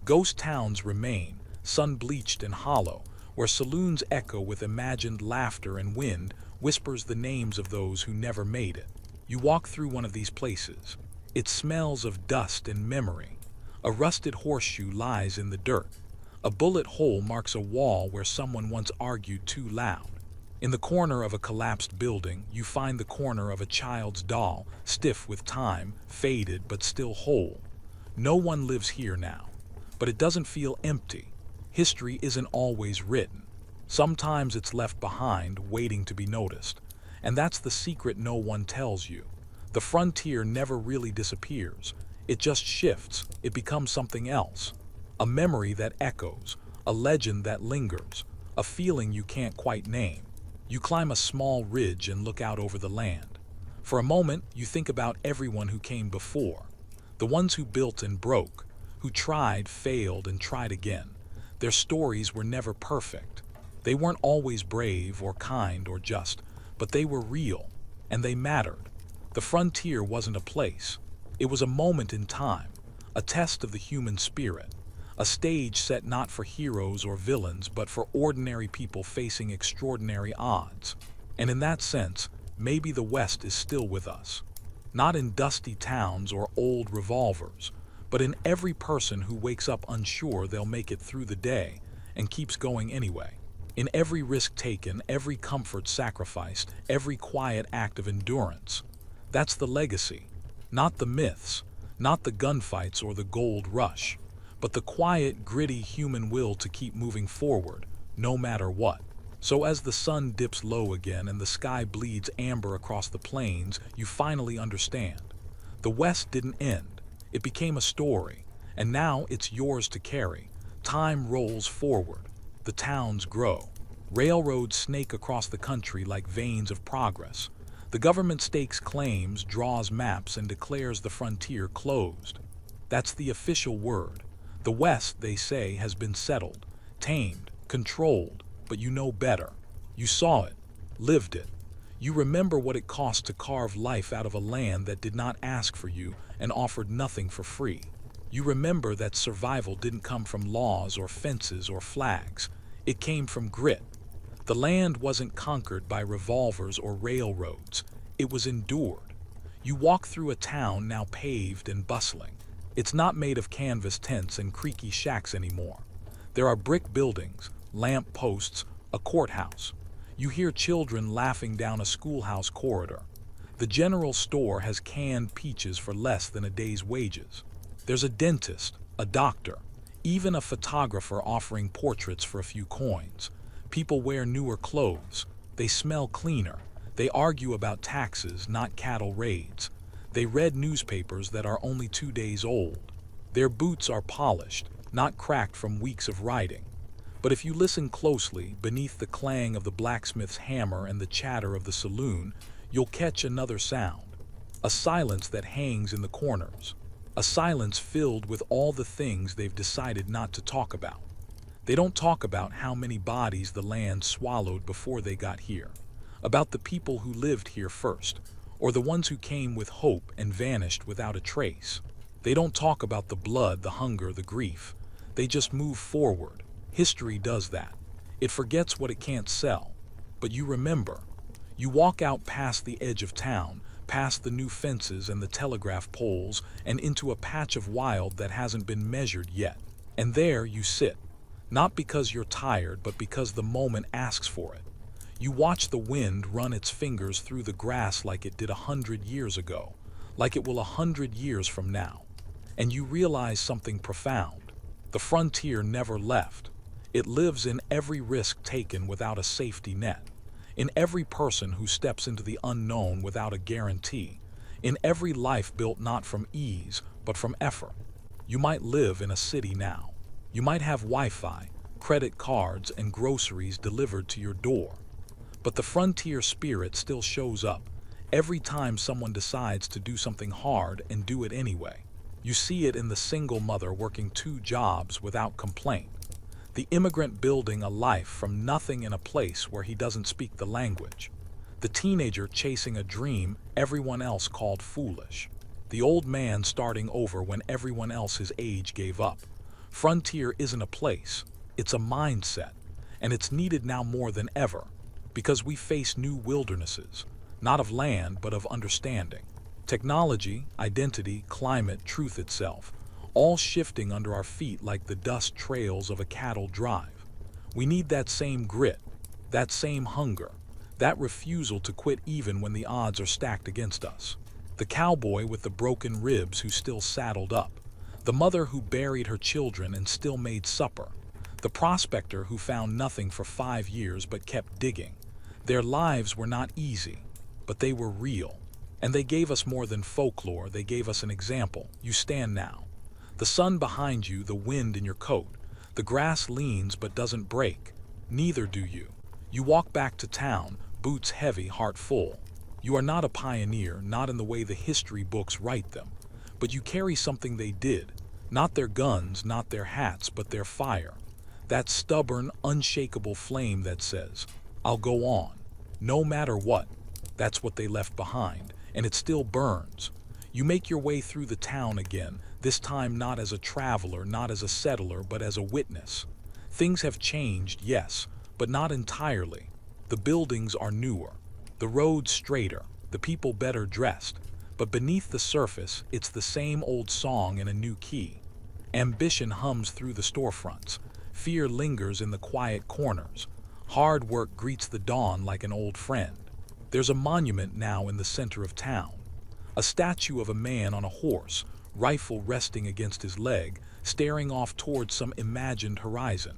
Speaker 1: Ghost towns remain, sun-bleached and hollow, where saloons echo with imagined laughter and wind whispers the names of those who never made it. You walk through one of these places. It smells of dust and memory. A rusted horseshoe lies in the dirt. A bullet hole marks a wall where someone once argued too loud. In the corner of a collapsed building, you find the corner of a child's doll, stiff with time, faded but still whole. No one lives here now, but it doesn't feel empty. History isn't always written. Sometimes it's left behind, waiting to be noticed. And that's the secret no one tells you. The frontier never really disappears. It just shifts. It becomes something else. A memory that echoes, a legend that lingers, a feeling you can't quite name. You climb a small ridge and look out over the land. For a moment, you think about everyone who came before. The ones who built and broke, who tried, failed, and tried again. Their stories were never perfect. They weren't always brave or kind or just, but they were real, and they mattered. The frontier wasn't a place. It was a moment in time, a test of the human spirit, a stage set not for heroes or villains, but for ordinary people facing extraordinary odds. And in that sense, maybe the West is still with us. Not in dusty towns or old revolvers, but in every person who wakes up unsure they'll make it through the day and keeps going anyway. In every risk taken, every comfort sacrificed, every quiet act of endurance. That's the legacy. Not the myths, not the gunfights or the gold rush, but the quiet, gritty human will to keep moving forward, no matter what. So as the sun dips low again and the sky bleeds amber across the plains, you finally understand. The West didn't end. It became a story, and now it's yours to carry. Time rolls forward. The towns grow. Railroads snake across the country like veins of progress. The government stakes claims, draws maps, and declares the frontier closed. That's the official word. The West, they say, has been settled, tamed, controlled, but you know better. You saw it, lived it. You remember what it cost to carve life out of a land that did not ask for you and offered nothing for free. You remember that survival didn't come from laws or fences or flags. It came from grit. The land wasn't conquered by revolvers or railroads. It was endured. You walk through a town now paved and bustling. It's not made of canvas tents and creaky shacks anymore. There are brick buildings, lamp posts, a courthouse. You hear children laughing down a schoolhouse corridor. The general store has canned peaches for less than a day's wages. There's a dentist, a doctor, even a photographer offering portraits for a few coins. People wear newer clothes. They smell cleaner. They argue about taxes, not cattle raids. They read newspapers that are only 2 days old. Their boots are polished, not cracked from weeks of riding. But if you listen closely, beneath the clang of the blacksmith's hammer and the chatter of the saloon, you'll catch another sound. A silence that hangs in the corners. A silence filled with all the things they've decided not to talk about. They don't talk about how many bodies the land swallowed before they got here, about the people who lived here first, or the ones who came with hope and vanished without a trace. They don't talk about the blood, the hunger, the grief. They just move forward. History does that. It forgets what it can't sell. But you remember. You walk out past the edge of town, past the new fences and the telegraph poles, and into a patch of wild that hasn't been measured yet. And there you sit. Not because you're tired, but because the moment asks for it. You watch the wind run its fingers through the grass like it did 100 years ago, like it will 100 years from now. And you realize something profound. The frontier never left. It lives in every risk taken without a safety net, in every person who steps into the unknown without a guarantee, in every life built not from ease, but from effort. You might live in a city now. You might have Wi-Fi, credit cards, and groceries delivered to your door. But the frontier spirit still shows up every time someone decides to do something hard and do it anyway. You see it in the single mother working 2 jobs without complaint. The immigrant building a life from nothing in a place where he doesn't speak the language. The teenager chasing a dream everyone else called foolish. The old man starting over when everyone else his age gave up. Frontier isn't a place, it's a mindset, and it's needed now more than ever, because we face new wildernesses, not of land but of understanding. Technology, identity, climate, truth itself, all shifting under our feet like the dust trails of a cattle drive. We need that same grit, that same hunger, that refusal to quit even when the odds are stacked against us. The cowboy with the broken ribs who's still saddled up. The mother who buried her children and still made supper. The prospector who found nothing for 5 years but kept digging. Their lives were not easy, but they were real. And they gave us more than folklore, they gave us an example. You stand now. The sun behind you, the wind in your coat. The grass leans but doesn't break. Neither do you. You walk back to town, boots heavy, heart full. You are not a pioneer, not in the way the history books write them. But you carry something they did, Not their guns, not their hats, but their fire. That stubborn, unshakable flame that says, I'll go on, no matter what. That's what they left behind, and it still burns. You make your way through the town again, this time not as a traveler, not as a settler, but as a witness. Things have changed, yes, but not entirely. The buildings are newer, the roads straighter, the people better dressed. But beneath the surface, it's the same old song in a new key. Ambition hums through the storefronts. Fear lingers in the quiet corners. Hard work greets the dawn like an old friend. There's a monument now in the center of town. A statue of a man on a horse, rifle resting against his leg, staring off towards some imagined horizon.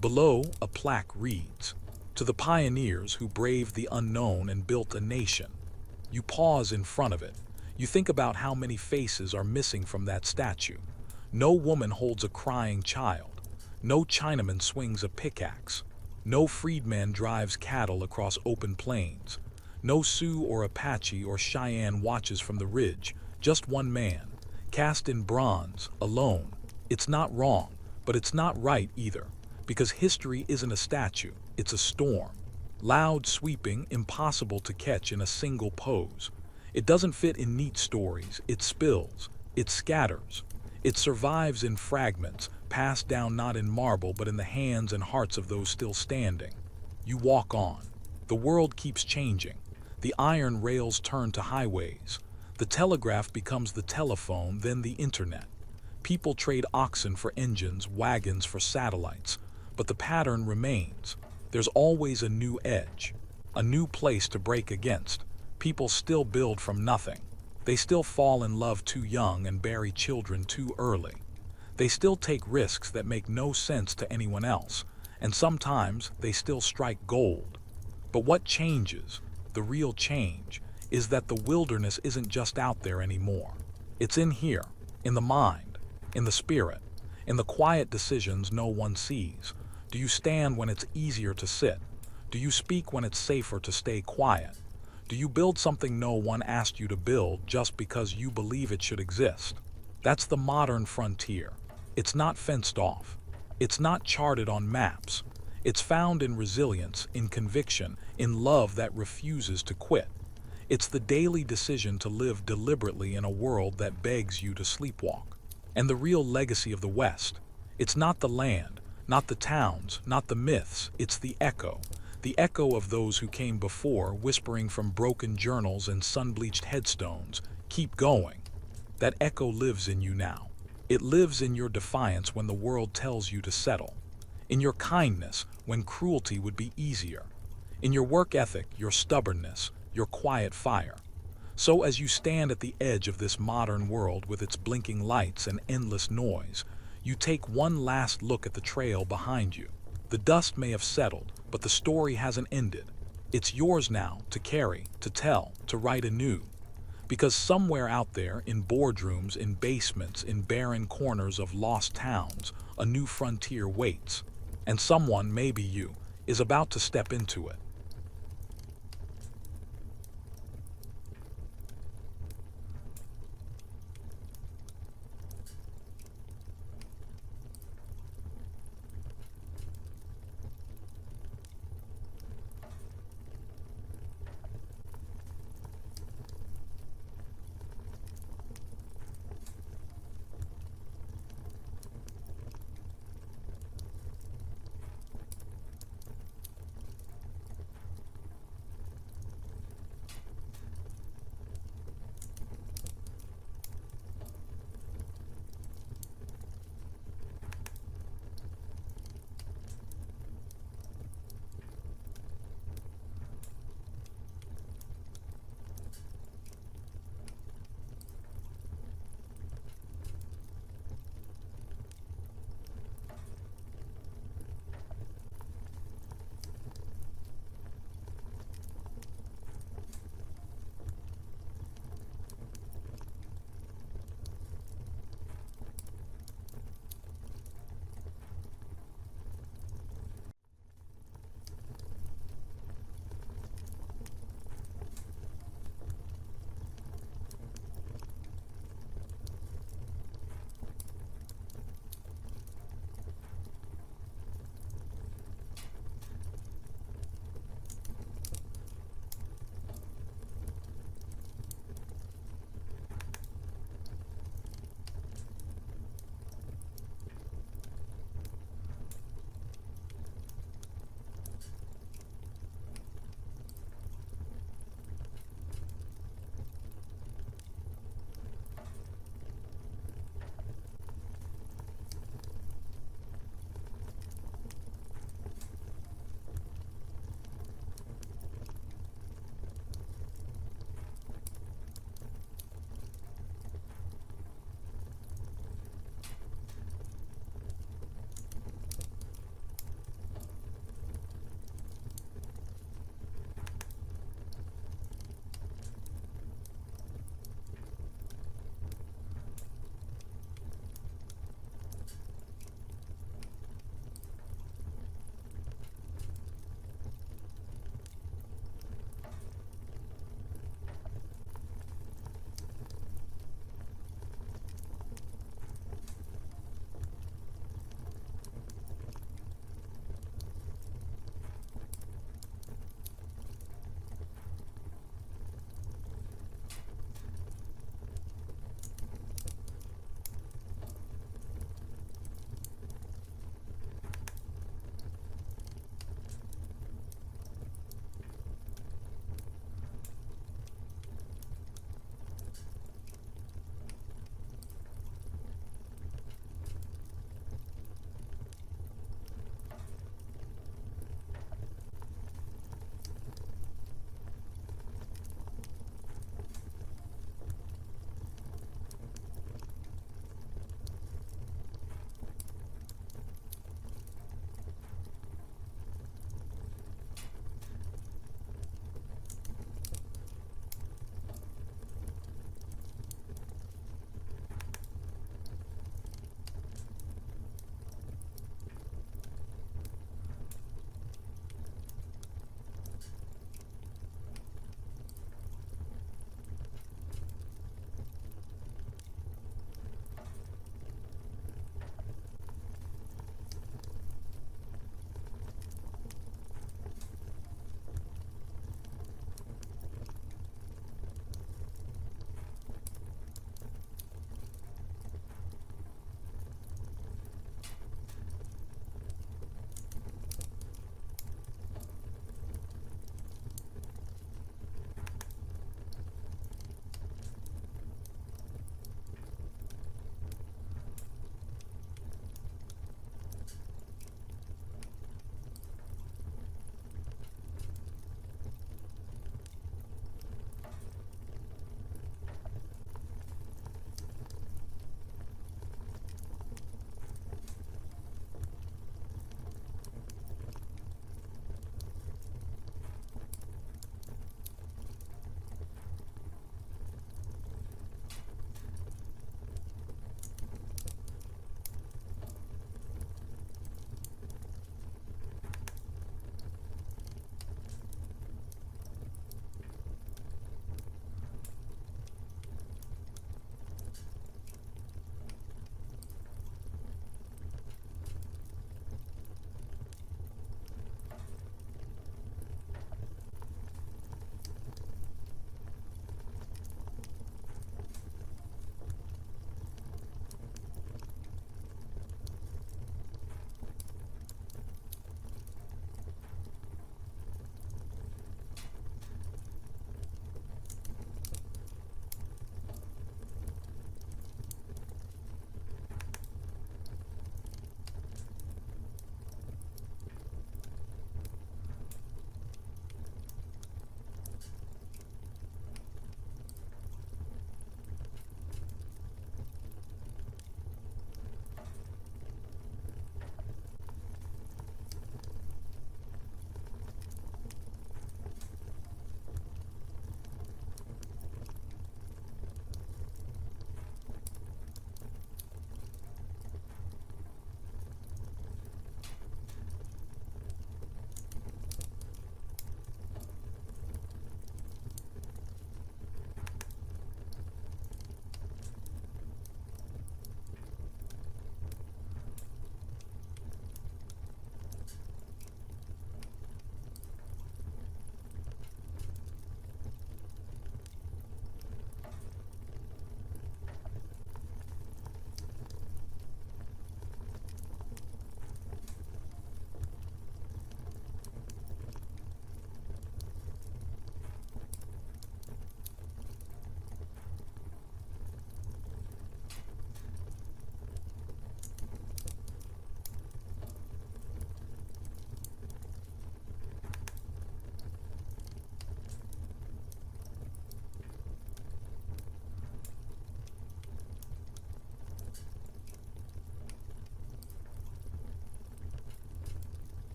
Speaker 1: Below, a plaque reads, "To the pioneers who braved the unknown and built a nation." You pause in front of it. You think about how many faces are missing from that statue. No woman holds a crying child. No Chinaman swings a pickaxe. No freedman drives cattle across open plains. No Sioux or Apache or Cheyenne watches from the ridge. Just one man, cast in bronze, alone. It's not wrong, but it's not right either, because history isn't a statue, it's a storm. Loud, sweeping, impossible to catch in a single pose. It doesn't fit in neat stories, it spills, it scatters. It survives in fragments, passed down not in marble but in the hands and hearts of those still standing. You walk on. The world keeps changing. The iron rails turn to highways. The telegraph becomes the telephone, then the internet. People trade oxen for engines, wagons for satellites. But the pattern remains. There's always a new edge, a new place to break against. People still build from nothing. They still fall in love too young and bury children too early. They still take risks that make no sense to anyone else, and sometimes they still strike gold. But what changes, the real change, is that the wilderness isn't just out there anymore. It's in here, in the mind, in the spirit, in the quiet decisions no one sees. Do you stand when it's easier to sit? Do you speak when it's safer to stay quiet? Do you build something no one asked you to build just because you believe it should exist? That's the modern frontier. It's not fenced off. It's not charted on maps. It's found in resilience, in conviction, in love that refuses to quit. It's the daily decision to live deliberately in a world that begs you to sleepwalk. And the real legacy of the West, it's not the land, not the towns, not the myths, it's the echo of those who came before, whispering from broken journals and sun-bleached headstones, "Keep going." That echo lives in you now. It lives in your defiance when the world tells you to settle, in your kindness when cruelty would be easier, in your work ethic, your stubbornness, your quiet fire. So as you stand at the edge of this modern world with its blinking lights and endless noise, you take one last look at the trail behind you. The dust may have settled, but the story hasn't ended. It's yours now to carry, to tell, to write anew. Because somewhere out there, in boardrooms, in basements, in barren corners of lost towns, a new frontier waits. And someone, maybe you, is about to step into it.